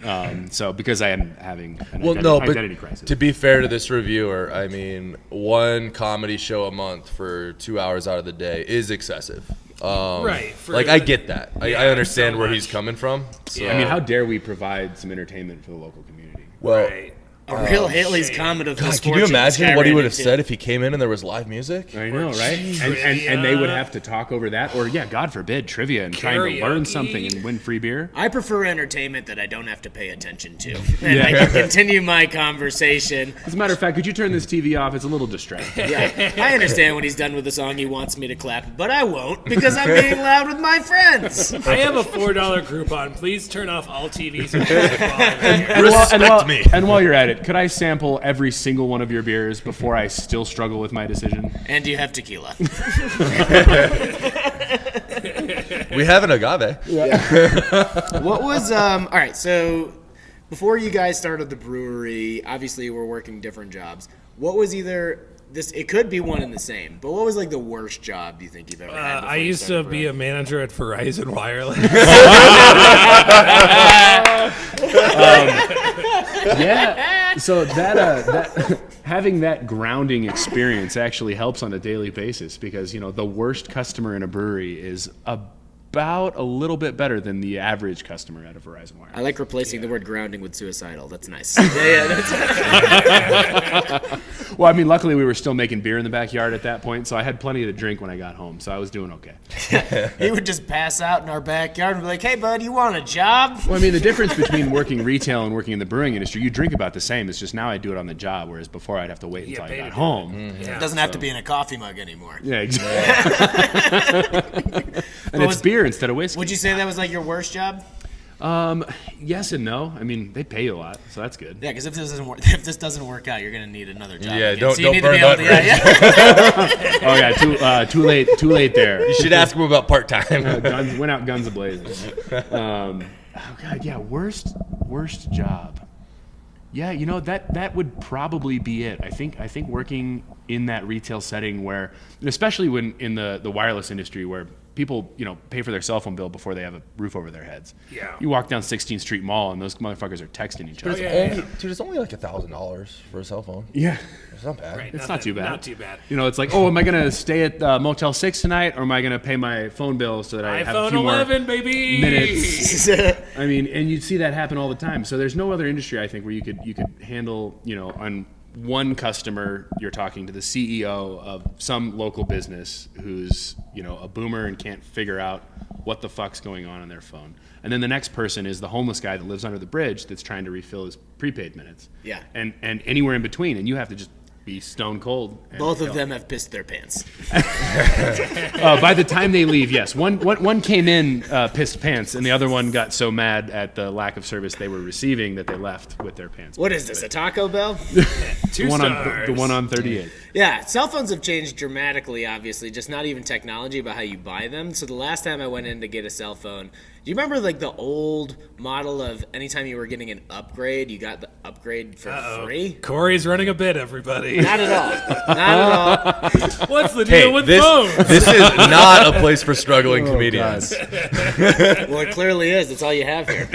So because I am having an identity crisis. To be fair to this reviewer, I mean, one comedy show a month for 2 hours out of the day is excessive. Right. I get that. I understand so where much. he's coming from. So. I mean, how dare we provide some entertainment for the local community? well, Right. A real Haley's shame. comment of God, misfortune. can you imagine what he would have skyrocketed. said if he came in and there was live music? I know, right? And they would have to talk over that, or God forbid, trivia and trying to learn Karaoke. something and win free beer. I prefer entertainment that I don't have to pay attention to, and I can continue my conversation. As a matter of fact, could you turn this TV off? It's a little distracting. Yeah, I understand when he's done with the song he wants me to clap, but I won't because I'm being loud with my friends. I have a $4 Groupon. Please turn off all TVs and music while I'm here. Respect me. And while you're at it, could I sample every single one of your beers before I still struggle with my decision? And you have tequila. We have an agave. What was all right? So before you guys started the brewery, obviously you were working different jobs. What was either this? It could be one and the same, but what was like the worst job you think you've ever had? I used to be a manager at Verizon Wireless. Yeah. So that having that grounding experience actually helps on a daily basis because the worst customer in a brewery is about a little bit better than the average customer at a Verizon Wireless. I like replacing the word grounding with suicidal. That's nice. That's Well, I mean, luckily we were still making beer in the backyard at that point, so I had plenty to drink when I got home, so I was doing okay. He would just pass out in our backyard and be like, "Hey, bud, you want a job?" Well, I mean, the difference between working retail and working in the brewing industry, you drink about the same. It's just now I do it on the job, whereas before I'd have to wait until I got home. Yeah. It doesn't have to be in a coffee mug anymore. Yeah, exactly. And it's beer instead of whiskey. Would you say that was like your worst job? Yes and no. I mean, they pay you a lot, so that's good. Yeah, because if this doesn't work out, you're gonna need another job. Yeah, again. don't So you need to burn be able that to- Oh yeah, too late there. You should ask him about part-time. Went out guns a-blazing. Oh god, yeah, worst job. Yeah, that would probably be it. I think working in that retail setting where, and especially when in the wireless industry where people, pay for their cell phone bill before they have a roof over their heads. Yeah. You walk down 16th Street Mall and those motherfuckers are texting each other. Dude, it's only like $1,000 for a cell phone. Yeah. It's not bad. Right, It's not too bad. Not too bad. It's like, am I going to stay at Motel 6 tonight or am I going to pay my phone bill so that I have a iPhone few 11, more baby. minutes? I mean, and you see that happen all the time. So there's no other industry, I think, where you could handle, on one customer, you're talking to the CEO of some local business who's, a boomer and can't figure out what the fuck's going on their phone. And then the next person is the homeless guy that lives under the bridge that's trying to refill his prepaid minutes. Yeah. And anywhere in between, and you have to just be stone cold. Both of them have pissed their pants. By the time they leave, yes. One came in pissed pants, and the other one got so mad at the lack of service they were receiving that they left with their pants. What is this, a Taco Bell? 2 stars. The one on 38. Yeah, cell phones have changed dramatically, obviously, just not even technology, but how you buy them. So the last time I went in to get a cell phone, do you remember like the old model of anytime you were getting an upgrade, you got the upgrade for free? Corey's running a bit, everybody. Not at all. Not at all. What's the deal with phones? This is not a place for struggling comedians. Well, it clearly is. That's all you have here.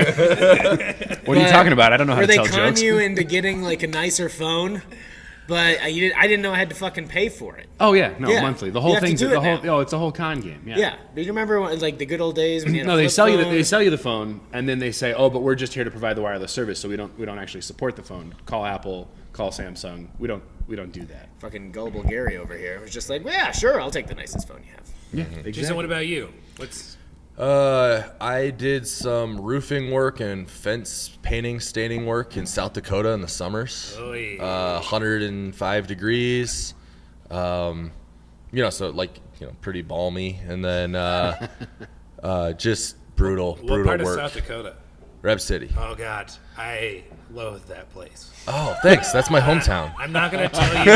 What are you talking about? I don't know how to tell Where they con jokes. you into getting like a nicer phone, but I didn't know I had to fucking pay for it. Oh yeah, no, Yeah. monthly. The You whole have to thing's do it now. it's a whole con game. Yeah. Yeah, but you remember when, like the good old days when you had a No, they flip sell phone? you the phone, and then they say, "Oh, but we're just here to provide the wireless service, so we don't actually support the phone. Call Apple, call Samsung. We don't do that." Fucking gullible Gary over here was just like, well, yeah, sure, I'll take the nicest phone you have. Yeah, Jason, exactly. what about you? What's I did some roofing work and fence painting, staining work in South Dakota in the summers. 105 degrees. So pretty balmy, and then just brutal what part work. of South Dakota? Reb City. Oh God, I loathe that place. Oh, thanks. That's my hometown. I'm not gonna tell you.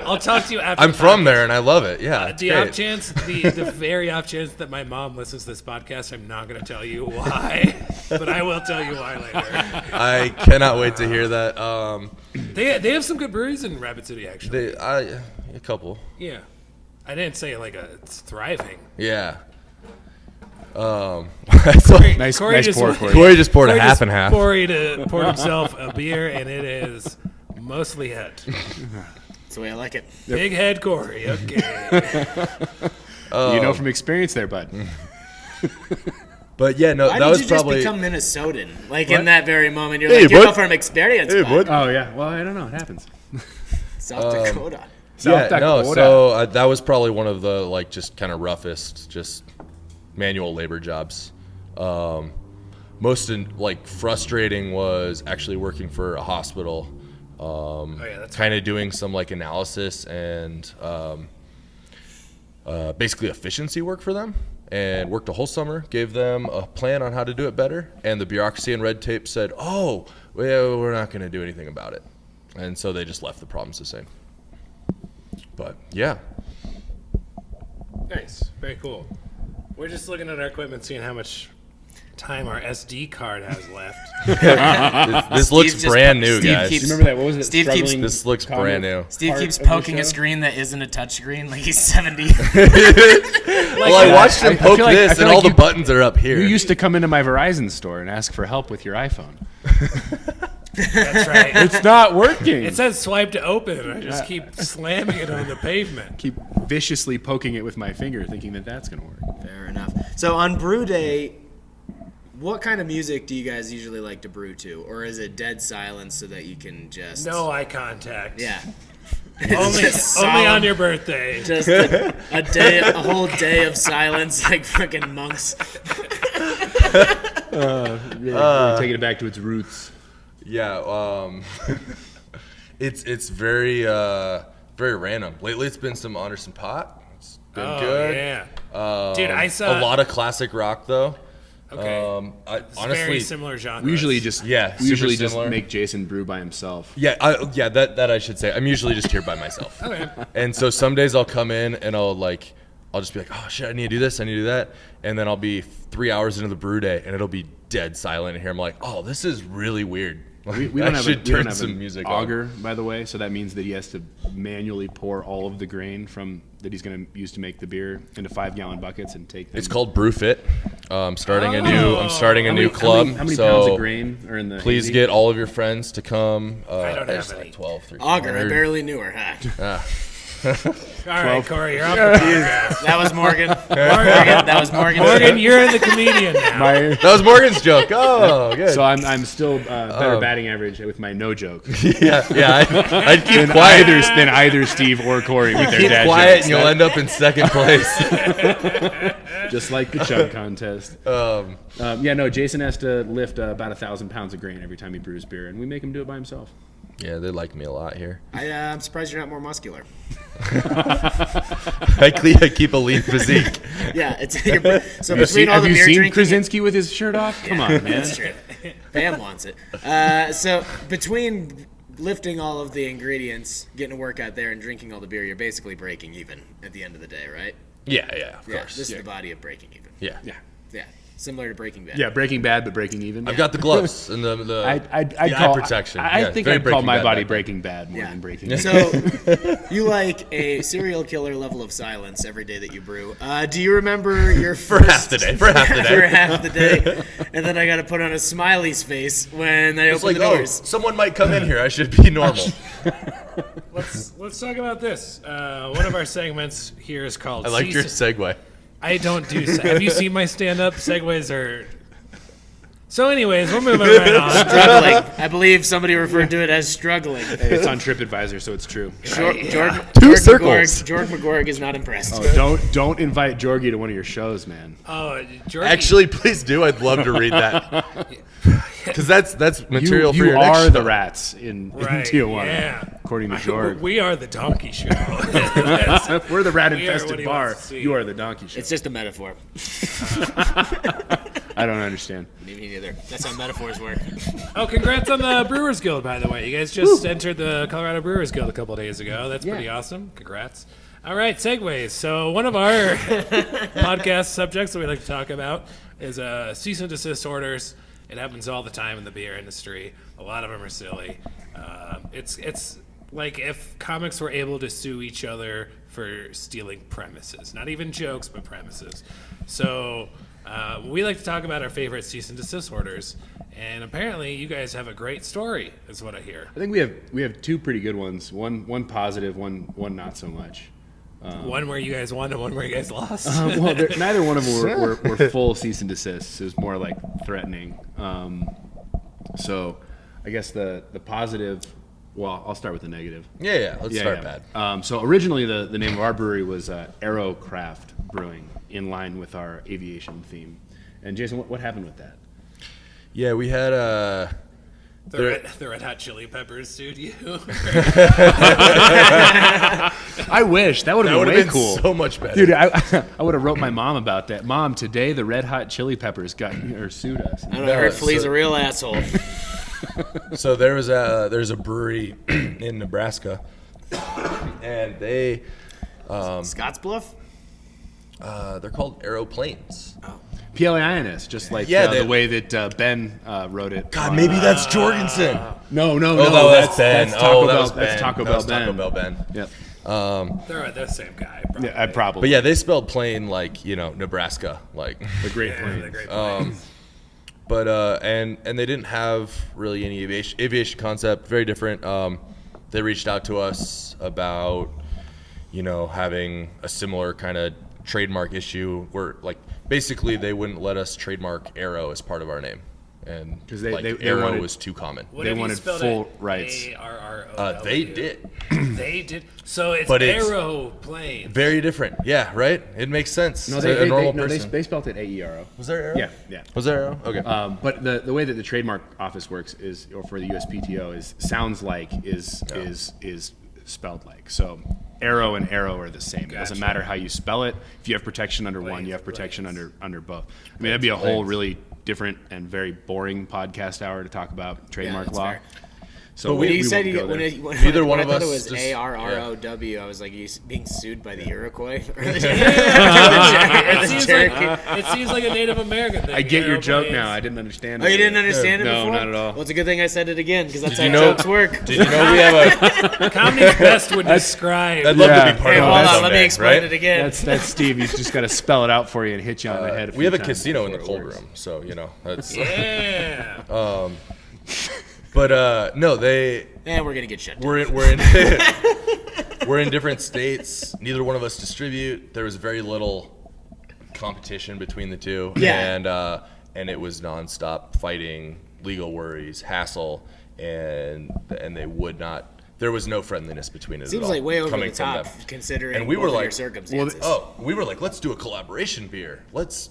I'll talk to you after. I'm the from podcast. there, and I love it. Yeah, it's The great. off chance, the very off chance that my mom listens to this podcast, I'm not going to tell you why, but I will tell you why later. I cannot wait to hear that. They have some good breweries in Rapid City, actually. A couple. Yeah, I didn't say it's thriving. Yeah. Nice Corey just- pour, Corey. Corey just poured a Corey half just and half. poured himself a beer, and it is mostly head. That's the way I like it. Big head Corey. Okay. You know from experience there, bud. But yeah, no, Why that did was you just probably. become Minnesotan? Like in that very moment, you're Hey, like, you bud. know from experience, Hey, bud. bud. Oh yeah. Well, I don't know. It happens. South Dakota. Yeah, South no. Dakota. So that was probably one of the just kind of roughest, just manual labor jobs. Most frustrating was actually working for a hospital. That's kind of doing some analysis and basically efficiency work for them, and worked a whole summer, gave them a plan on how to do it better, and the bureaucracy and red tape said, oh, well, we're not going to do anything about it. And so they just left the problems the same. But yeah. Nice. Very cool. We're just looking at our equipment, seeing how much time our SD card has left. This looks just- brand new, Steve guys. keeps- You remember that? What was it? Steve keeps- Struggling This looks comic brand new. Steve part keeps of the poking a show? screen that isn't a touch screen like he's 70. Well, I watched him I poke feel like- I this, feel and like all the you- buttons are up here. You used to come into my Verizon store and ask for help with your iPhone. That's right. It's not working. It says swipe to open. I just keep slamming it on the pavement. Keep viciously poking it with my finger, thinking that that's going to work. Fair enough. So on brew day, what kind of music do you guys usually like to brew to? Or is it dead silence so that you can just... No eye contact. Yeah. Only, Just only solemn. on your birthday. Just a whole day of silence like fucking monks. Really taking it back to its roots. Yeah, it's very very random. Lately, it's been some Anderson Pot. It's been Oh, good. yeah. Dude, I saw... a lot of classic rock though. Okay. It's Very honestly, similar genres. We usually just Yeah, we usually super just similar. make Jason brew by himself. yeah, that I should say. I'm usually just here by myself. Okay. And so some days I'll come in and I'll just be like, oh shit, I need to do this, I need to do that, and then I'll be 3 hours into the brew day and it'll be dead silent in here. I'm like, oh, this is really weird. We I don't have, should we don't turn have some an music on. auger, by the way, so that means that he has to manually pour all of the grain that he's going to use to make the beer into 5-gallon buckets and take them. It's called Brew Fit. I'm starting a new club. How many so pounds of grain are in the? please hazy? get all of your friends to come. I don't have it's any. 12, 13, Auger, I 100. barely knew her. Huh? All right, Korey, you're off the podcast. That was Morgan. That was Morgan. Morgan, you're the comedian now. That was Morgan's joke. Oh, good. So I'm still better batting average with my no joke yeah. I'd keep quiet. than either Steve or Korey with their Keep dad quiet, jokes. and you'll end up in second place. Just like the chug contest. Jason has to lift about 1,000 pounds of grain every time he brews beer, and we make him do it by himself. Yeah, they like me a lot here. I'm surprised you're not more muscular. I keep a lean physique. Yeah, it's so Have between all the you beer seen drinking. Krasinski with his shirt off? Come on, man. That's true. Pam wants it. So between lifting all of the ingredients, getting a workout there, and drinking all the beer, you're basically breaking even at the end of the day, right? Yeah, of Yeah, course. this is the body of breaking even. Yeah. Yeah, similar to Breaking Bad. Yeah, Breaking Bad, but breaking even. I've got the gloves and the eye protection. I think very I'd call Breaking my Bad body back then. Breaking Bad more than Breaking Even. So you like a serial killer level of silence every day that you brew. Do you remember your For first, half the day. For half the day. for half the day, and then I got to put on a smiley's face when I It's open like, the doors. someone might come in here. I should be normal. Let's talk about this. One of our segments here is called. I like your segue. I don't do. Have you seen my stand-up? Segues are. So, anyways, we're moving right on. Struggling. I believe somebody referred to it as struggling. It's on TripAdvisor, so it's true. Two circles. George McGorg is not impressed. Don't invite Jorgie to one of your shows, man. Oh, Jordan. Actually, please do. I'd love to read that. Because that's material for You your next are show. the rats in Right, Tijuana, yeah. according to Jorg. We are the donkey show. We're the what rat-infested he bar. wants to see. You are the donkey show. It's just a metaphor. I don't understand. Me neither. That's how metaphors work. Oh, congrats on the Brewers Guild, by the way. You guys just entered the Colorado Brewers Guild a couple days ago. That's pretty awesome. Congrats. All right, segues. So one of our podcast subjects that we like to talk about is cease and desist orders. It happens all the time in the beer industry. A lot of them are silly. It's like if comics were able to sue each other for stealing premises. Not even jokes, but premises. So we like to talk about our favorite cease and desist orders. And apparently you guys have a great story, is what I hear. I think we have two pretty good ones. One positive, one not so much. One where you guys won and one where you guys lost. Neither one of them were full cease and desists. It was more like threatening. So I guess the positive. Well, I'll start with the negative. Yeah. Let's start bad. So originally the name of our brewery was Aero Craft Brewing, in line with our aviation theme. And Jason, what happened with that? Yeah, we had The Red Hot Chili Peppers sued you. I wish that would have been way cool. So much better, Dude, I would have wrote my mom about that. Mom, today the Red Hot Chili Peppers sued us. I heard Flea's a real asshole. So there's a brewery in Nebraska, and they Scottsbluff? they're called Aeroplanes. Plains, just like the way that Ben wrote it. God, maybe that's Jorgensen. No, that's Ben. That's Taco Bell. Ben. That's Taco Bell Ben. Taco Bell Ben. Yep. They're the same guy. Probably. Yeah, probably. But yeah, they spelled plane like Nebraska, like. the Great Yeah, Plains. they're great players. But and they didn't have really any aviation concept. Very different. They reached out to us about having a similar kind of trademark issue where basically they wouldn't let us trademark Aero as part of our name, and because they Aero wanted- was too common. What they have you wanted spelled full it? rights. ARROW. They did. They did. So it's But it's aeroplane. very different. Yeah, right. It makes sense. No, to a normal person. they spelled it AERO. Was there Aero? Yeah. Was there Aero? Okay. But the way that the trademark office works is, or for the USPTO, is sounds like is spelled like. So arrow and arrow are the same. It doesn't matter how you spell it. If you have protection under one, you have protection under both. I mean, that'd be a whole really different and very boring podcast hour to talk about trademark law. Fair. So But when we you said won't go there. Neither one I of thought us it was just- ARROW, I was like, you being sued by the Iroquois? It seems like a Native American thing. I get your joke aeroplanes. now. I didn't understand Oh, it. you didn't understand it No, before? not at all. Well, it's a good thing I said it again, because that's how you know- jokes work. Did you know we have a? Comedy's best would describe. I'd love Yeah. to be part Hey, of hold that on, someday, let me explain right? it again. That's Steve. He's just got to spell it out for you and hit you on the head. We have a few times casino in the before it cold works. room, so that's. Yeah. But no, they And we're going to get shut down. we're in we're in different states. Neither one of us distribute. There was very little competition between the two. Yeah. And it was nonstop fighting, legal worries, hassle, and they would not. There was no friendliness between it. Seems at all, like way over coming the from top, them. considering And we were both of like, your circumstances. we were like, let's do a collaboration beer. Let's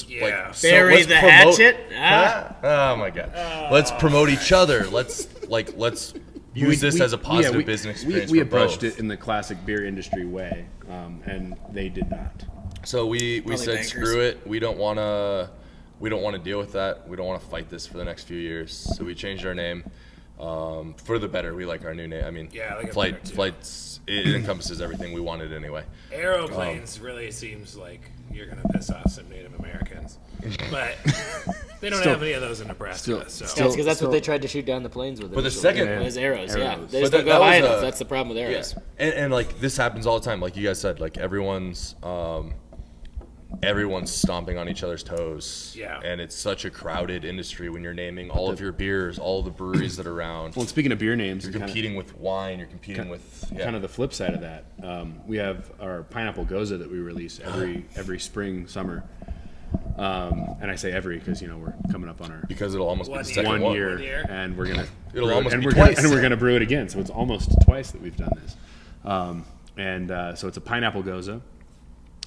Yeah. Bury let's the promote- hatchet? Huh? Oh my god. Let's promote each other. Let's use this as a positive business experience. We for approached both. it in the classic beer industry way, and they did not. So we said, bankers. screw it. We don't want to deal with that. We don't want to fight this for the next few years. So we changed our name for the better. We like our new name. I mean, Yeah, I like it better, too. Flights. It encompasses everything we wanted anyway. Aeroplanes really seems like you're going to piss off some Native Americans. But they don't have any of those in Nebraska. Because that's what they tried to shoot down the planes with. But the initially. second- was arrows. Yeah, Arrows. they just But don't that go was high a- enough. That's the problem with arrows. And like this happens all the time. Like you guys said, like everyone's stomping on each other's toes. Yeah. And it's such a crowded industry when you're naming all of your beers, all the breweries that are around. Well, speaking of beer names, You're competing with wine. You're competing with kind of the flip side of that. We have our pineapple goza that we release every spring, summer. And I say every because we're coming up on our because it'll almost be the One second one one. year, 1 year. and we're gonna It'll brew it, almost and be we're twice. gonna, and we're gonna brew it again. So it's almost twice that we've done this. So it's a pineapple goza,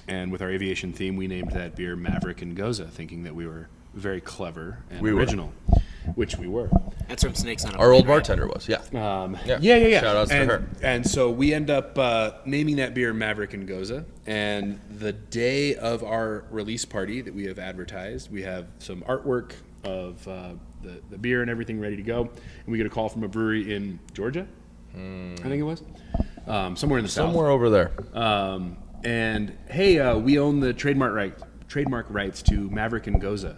and with our aviation theme, we named that beer Maverick and Goza, thinking that we were very clever and We were. original, which we were. That's from Snakes on a Our Plane, old right? bartender was, yeah. Yeah. Shout outs to and, her. And so we end up naming that beer Maverick and Goza. And the day of our release party that we have advertised, we have some artwork of the beer and everything ready to go. And we get a call from a brewery in Georgia, I think it was, somewhere in the south. Somewhere over there. And hey, we own the trademark rights to Maverick and Goza.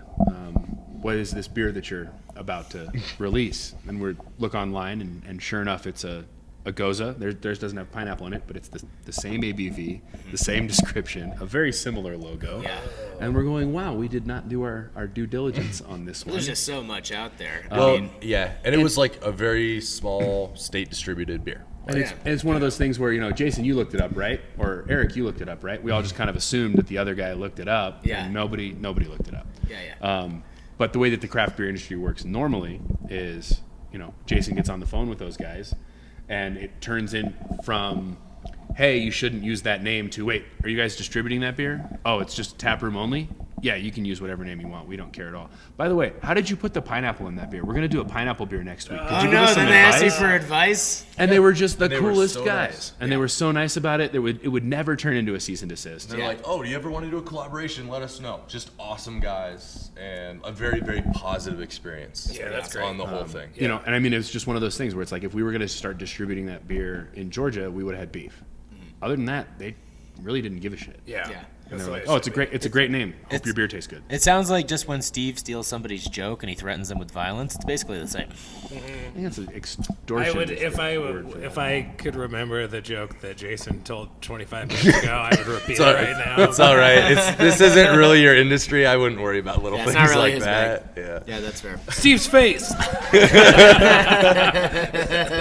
What is this beer that you're about to release? And we look online, and sure enough, it's a Goza. Theirs doesn't have pineapple in it, but it's the same ABV, the same description, a very similar logo. Yeah. And we're going, wow, we did not do our due diligence on this one. There's just so much out there. Well, yeah. And it was like a very small state distributed beer. And it's one of those things where, Jason, you looked it up, right? Or Eric, you looked it up, right? We all just kind of assumed that the other guy looked it up. Yeah. And nobody looked it up. Yeah. But the way that the craft beer industry works normally is, Jason gets on the phone with those guys, and it turns in from, hey, you shouldn't use that name, to, wait, are you guys distributing that beer? Oh, it's just tap room only? Yeah, you can use whatever name you want. We don't care at all. By the way, how did you put the pineapple in that beer? We're going to do a pineapple beer next week. Could you give us some then they asked you advice? for advice. And they were just the They were coolest so guys. nice. And they were so nice about it. It would never turn into a cease and desist. They're like, oh, do you ever want to do a collaboration? Let us know. Just awesome guys and a very, very positive experience. Yeah, that's great. on the whole thing. And I mean, it was just one of those things where it's like, if we were going to start distributing that beer in Georgia, we would have had beef. Other than that, they really didn't give a shit. Yeah. And they were like, oh, it's a great name. Hope your beer tastes good. It sounds like just when Steve steals somebody's joke and he threatens them with violence, it's basically the same. I think it's an extortion. I would, is the word for if that. I could remember the joke that Jason told 25 minutes ago, I would repeat it right now. It's all right. This isn't really your industry. I wouldn't worry about little Yeah, it's things not really like his that. Yeah. Yeah, that's fair. Steve's face.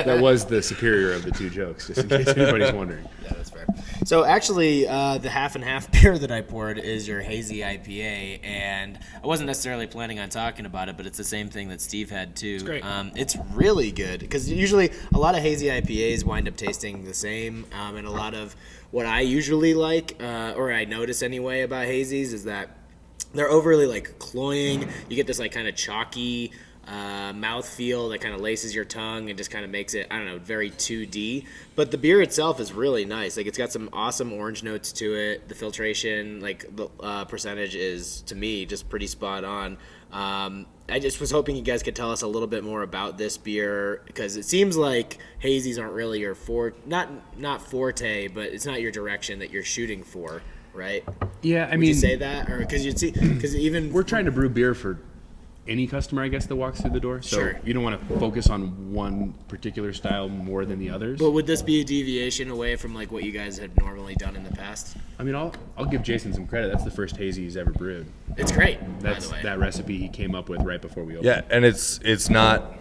That was the superior of the two jokes, just in case anybody's wondering. Yeah, that's fair. So actually, the half and half beer that I poured is your hazy IPA, and I wasn't necessarily planning on talking about it, but it's the same thing that Steve had too. It's great. It's really good because usually a lot of hazy IPAs wind up tasting the same, and a lot of what I usually like, or I notice anyway about hazies, is that they're overly like cloying. You get this like kind of chalky mouthfeel that kind of laces your tongue and just kind of makes it, I don't know, very 2D. But the beer itself is really nice. Like, it's got some awesome orange notes to it. The filtration, like, the percentage is, to me, just pretty spot on. I just was hoping you guys could tell us a little bit more about this beer, because it seems like hazies aren't really your not forte, but it's not your direction that you're shooting for, right? Yeah, I Would mean, you say that? Or because you'd see, because even we're trying to brew beer for any customer, I guess, that walks through the door. So Sure. you don't want to focus on one particular style more than the others. But would this be a deviation away from like what you guys had normally done in the past? I mean, I'll give Jason some credit. That's the first hazy he's ever brewed. It's great, That's by the way. that recipe he came up with right before we opened. Yeah, and it's not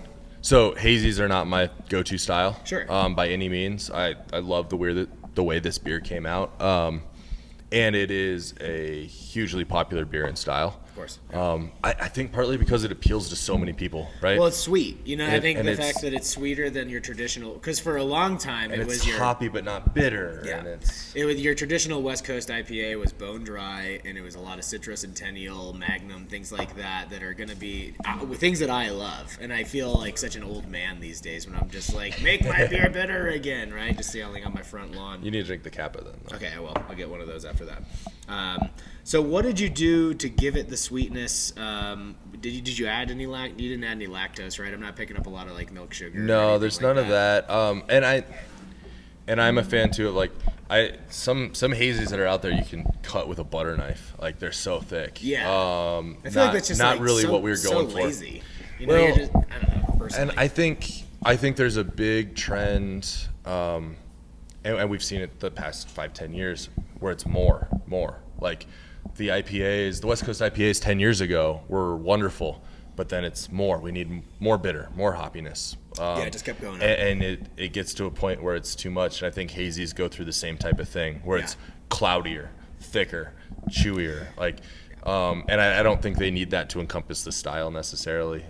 So hazies are not my go-to style. Sure. By any means. I love the way this beer came out. And it is a hugely popular beer in style. Of course. I think partly because it appeals to so many people, right? Well, it's sweet. I think and the it's- fact that it's sweeter than your traditional, because for a long time and it it's was your hoppy but not bitter. Yeah. And it's your traditional West Coast IPA was bone dry, and it was a lot of citrus, Centennial, Magnum, things like that are going to be things that I love. And I feel like such an old man these days when I'm just like, make my beer bitter again, right? Just yelling on my front lawn. you need to drink the Kappa then. Though. Okay, I will. I'll get one of those after that. So what did you do to give it the sweetness? Did you add any you didn't add any lactose, right? I'm not picking up a lot of like milk sugar. or No, anything there's like none of that. And I'm a fan too of like some hazies that are out there you can cut with a butter knife. Like they're so thick. Yeah. I I feel like that's just not like, really so, what we were going so for. lazy. Well, You're just, I don't know. Personally. And I think there's a big trend, and we've seen it the past 5-10 years where it's more. Like the IPAs, the West Coast IPAs 10 years ago were wonderful, but then it's more. We need more bitter, more hoppiness. It just kept going up. And it gets to a point where it's too much. And I think hazies go through the same type of thing where it's cloudier, thicker, chewier. Like, and I don't think they need that to encompass the style necessarily.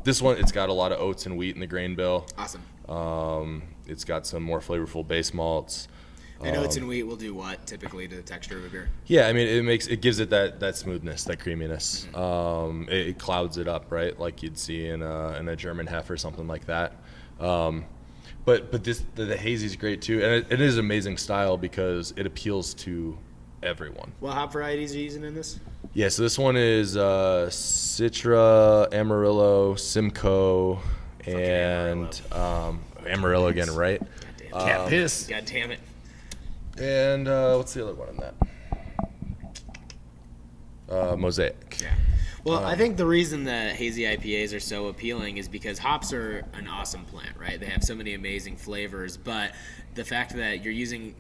This one, it's got a lot of oats and wheat in the grain bill. Awesome. It's got some more flavorful base malts. And oats and wheat will do what typically to the texture of a beer? Yeah, I mean, it gives it that smoothness, that creaminess. It clouds it up, right, like you'd see in a German Hef or something like that. But the hazy's great too, and it is amazing style because it appeals to everyone. What hop varieties are you using in this? Yeah, so this one is Citra, Amarillo, Simcoe, and Amarillo again, right? Can't piss. God damn it. And what's the other one in that? Mosaic. Yeah. Well, I think the reason that hazy IPAs are so appealing is because hops are an awesome plant, right? They have so many amazing flavors, but the fact that you're using,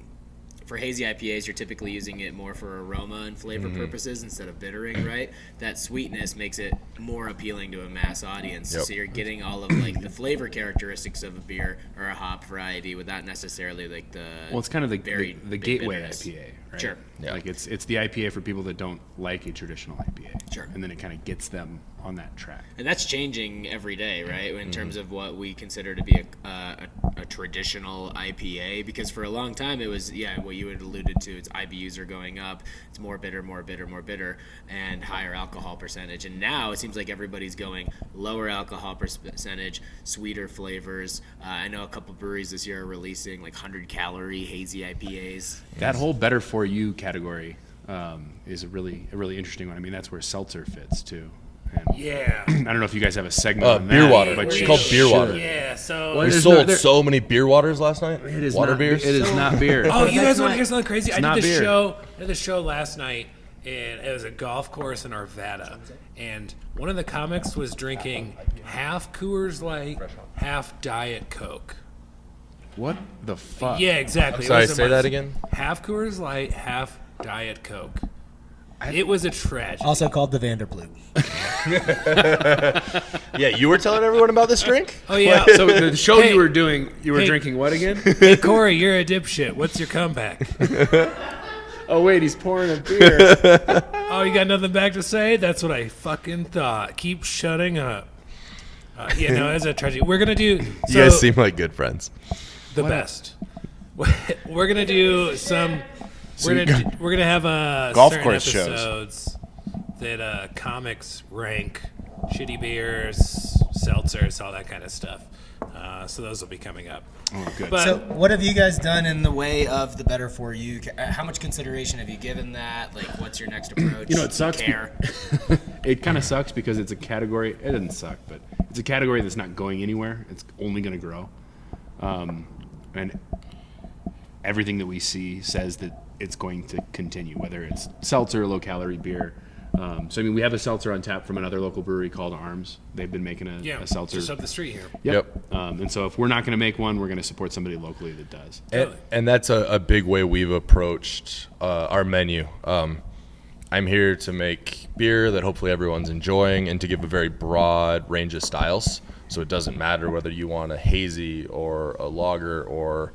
for hazy IPAs, you're typically using it more for aroma and flavor purposes instead of bittering, right? That sweetness makes it more appealing to a mass audience. Yep. So you're getting all of like the flavor characteristics of a beer or a hop variety without necessarily like the Well, it's kind of the very big gateway bitterness. IPA, right? Sure. Yeah. Like it's the IPA for people that don't like a traditional IPA. Sure. And then it kind of gets them on that track. And that's changing every day, right? In terms of what we consider to be a traditional IPA, because for a long time it was, what you had alluded to. Its IBUs are going up. It's more bitter, and higher alcohol percentage. And now it seems like everybody's going lower alcohol percentage, sweeter flavors. I know a couple breweries this year are releasing like 100-calorie hazy IPAs. That whole better for you category is a really interesting one. I mean, that's where seltzer fits too. And Yeah. I don't know if you guys have a segment on Beer that, water. but It's you called beer should. water. Yeah, so. Well, We there's sold no- so many beer waters last night. It is water not, beers. It is not beer. Oh, you guys want not- to hear something crazy? I not did beer. the show last night, and it was a golf course in Arvada. And one of the comics was drinking half Coors Light, half Diet Coke. What the fuck? Yeah, exactly. It Sorry, was a say month. that again? Half Coors Light, half Diet Coke. It was a tragedy. Also called the Vanderploeg. Yeah, you were telling everyone about this drink? Oh, yeah. So the show Hey. you were doing, you were Hey. drinking what again? Hey, Korey, you're a dipshit. What's your comeback? Oh wait, he's pouring a beer. Oh, you got nothing back to say? That's what I fucking thought. Keep shutting up. No, it's a tragedy. We're going to do You guys seem like good friends. the best. We're going to do some... We're gonna have Golf certain course shows. episodes that comics rank shitty beers, seltzers, all that kind of stuff. So those will be coming up. Oh, good. But So, what have you guys done in the way of the better for you? How much consideration have you given that? Like, what's your next approach? You know, it sucks. Care. It kind of sucks because it's a category. It doesn't suck, but it's a category that's not going anywhere. It's only going to grow, and everything that we see says that it's going to continue. Whether it's seltzer, or low-calorie beer. So I mean, we have a seltzer on tap from another local brewery called Arms. They've been making a seltzer. just up the street here. Yep. And so if we're not going to make one, we're going to support somebody locally that does. And that's a big way we've approached our menu. I'm here to make beer that hopefully everyone's enjoying and to give a very broad range of styles. So it doesn't matter whether you want a hazy or a lager or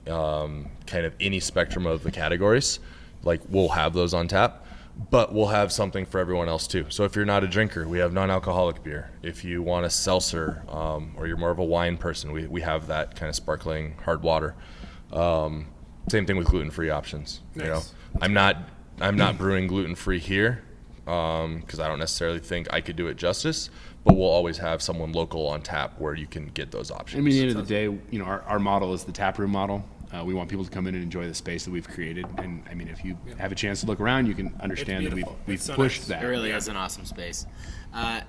kind of any spectrum of the categories. Like, we'll have those on tap, but we'll have something for everyone else too. So if you're not a drinker, we have non-alcoholic beer. If you want a seltzer, or you're more of a wine person, we have that kind of sparkling hard water. Same thing with gluten-free options. Nice. You know, I'm not brewing gluten-free here, because I don't necessarily think I could do it justice, but we'll always have someone local on tap where you can get those options. I mean, at the end of the day, you know, our model is the taproom model. We want people to come in and enjoy the space that we've created. And I mean, if you have a chance to look around, you can understand that we've so pushed nice. that. It really is an awesome space.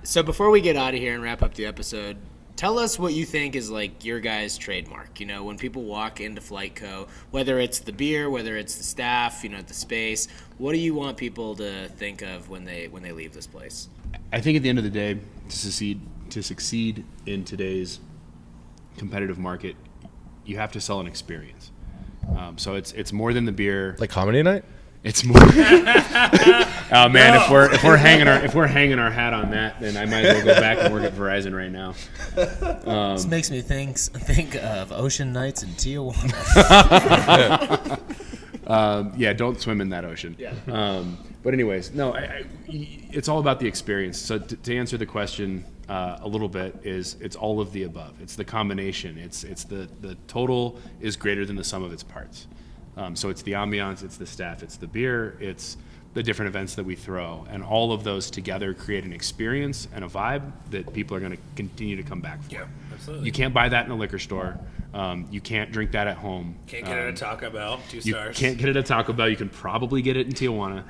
So before we get out of here and wrap up the episode, tell us what you think is like your guys' trademark. You know, when people walk into FlyteCo, whether it's the beer, whether it's the staff, you know, the space, what do you want people to think of when they leave this place? I think at the end of the day, to succeed in today's competitive market, you have to sell an experience. So it's more than the beer. Like comedy night? It's more. Oh man, no. if we're hanging our hat on that, then I might as well go back and work at Verizon right now. This makes me think of ocean nights in Tijuana. Yeah, don't swim in that ocean. Yeah. But anyways, no, it's all about the experience. So to answer the question a little bit, it's all of the above. It's the combination. It's the total is greater than the sum of its parts. So it's the ambiance, it's the staff, it's the beer, it's the different events that we throw, and all of those together create an experience and a vibe that people are going to continue to come back for. Yeah, absolutely. You can't buy that in a liquor store. You can't drink that at home. Can't get it at Taco Bell, 2 stars. You can't get it at Taco Bell. You can probably get it in Tijuana.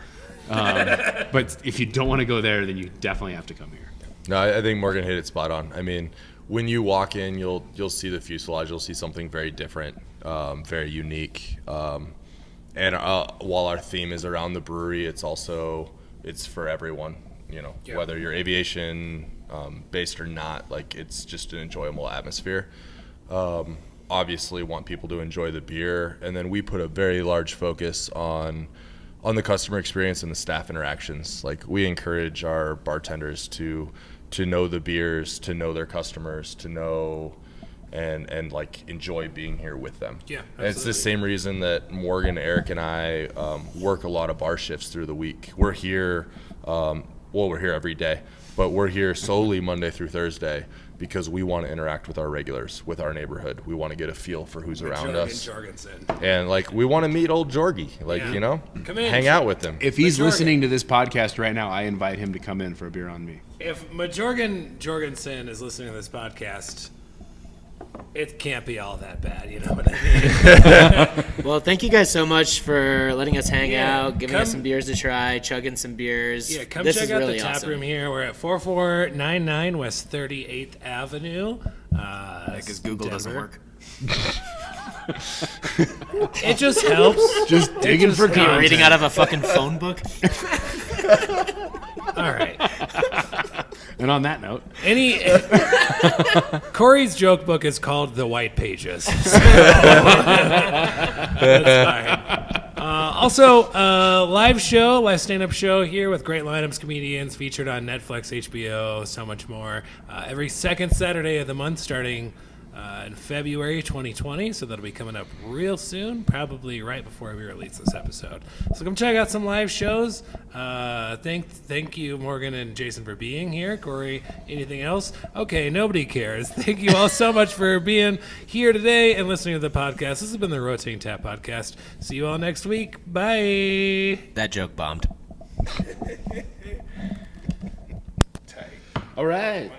But if you don't want to go there, then you definitely have to come here. No, I think Morgan hit it spot on. I mean, when you walk in, you'll see the fuselage. You'll see something very different, very unique. And while our theme is around the brewery, it's for everyone. You know, whether you're aviation based or not, like, it's just an enjoyable atmosphere. Obviously, want people to enjoy the beer, and then we put a very large focus on the customer experience and the staff interactions. Like, we encourage our bartenders to know the beers, to know their customers, to know and like enjoy being here with them. Yeah, and it's the same reason that Morgan, Eric, and I work a lot of bar shifts through the week. We're here, we're here every day, but we're here solely Monday through Thursday because we want to interact with our regulars, with our neighborhood. We want to get a feel for who's around us. And like, we want to meet old Jorgie, like, you know, come in, hang out with him. If he's listening to this podcast right now, I invite him to come in for a beer on me. If Majorgan Jorgensen is listening to this podcast, it can't be all that bad, you know what I mean? Well, thank you guys so much for letting us hang out, giving us come- some beers to try, chugging some beers. Yeah, come this check is out really the tap awesome. room here. We're at 4499 West 38th Avenue. Because Google doesn't Denver. work. It just helps. Just digging for Are you content. reading out of a fucking phone book? All right. And on that note, Korey's joke book is called The White Pages. So, that's fine. Also, live stand-up show here with great lineups, comedians featured on Netflix, HBO, so much more. Every second Saturday of the month, starting in February 2020, so that'll be coming up real soon, probably right before we release this episode. So come check out some live shows. Thank you, Morgan and Jason, for being here. Korey, anything else? Okay, nobody cares. Thank you all so much for being here today and listening to the podcast. This has been the Rotating Tap Podcast. See you all next week. Bye. That joke bombed. all right.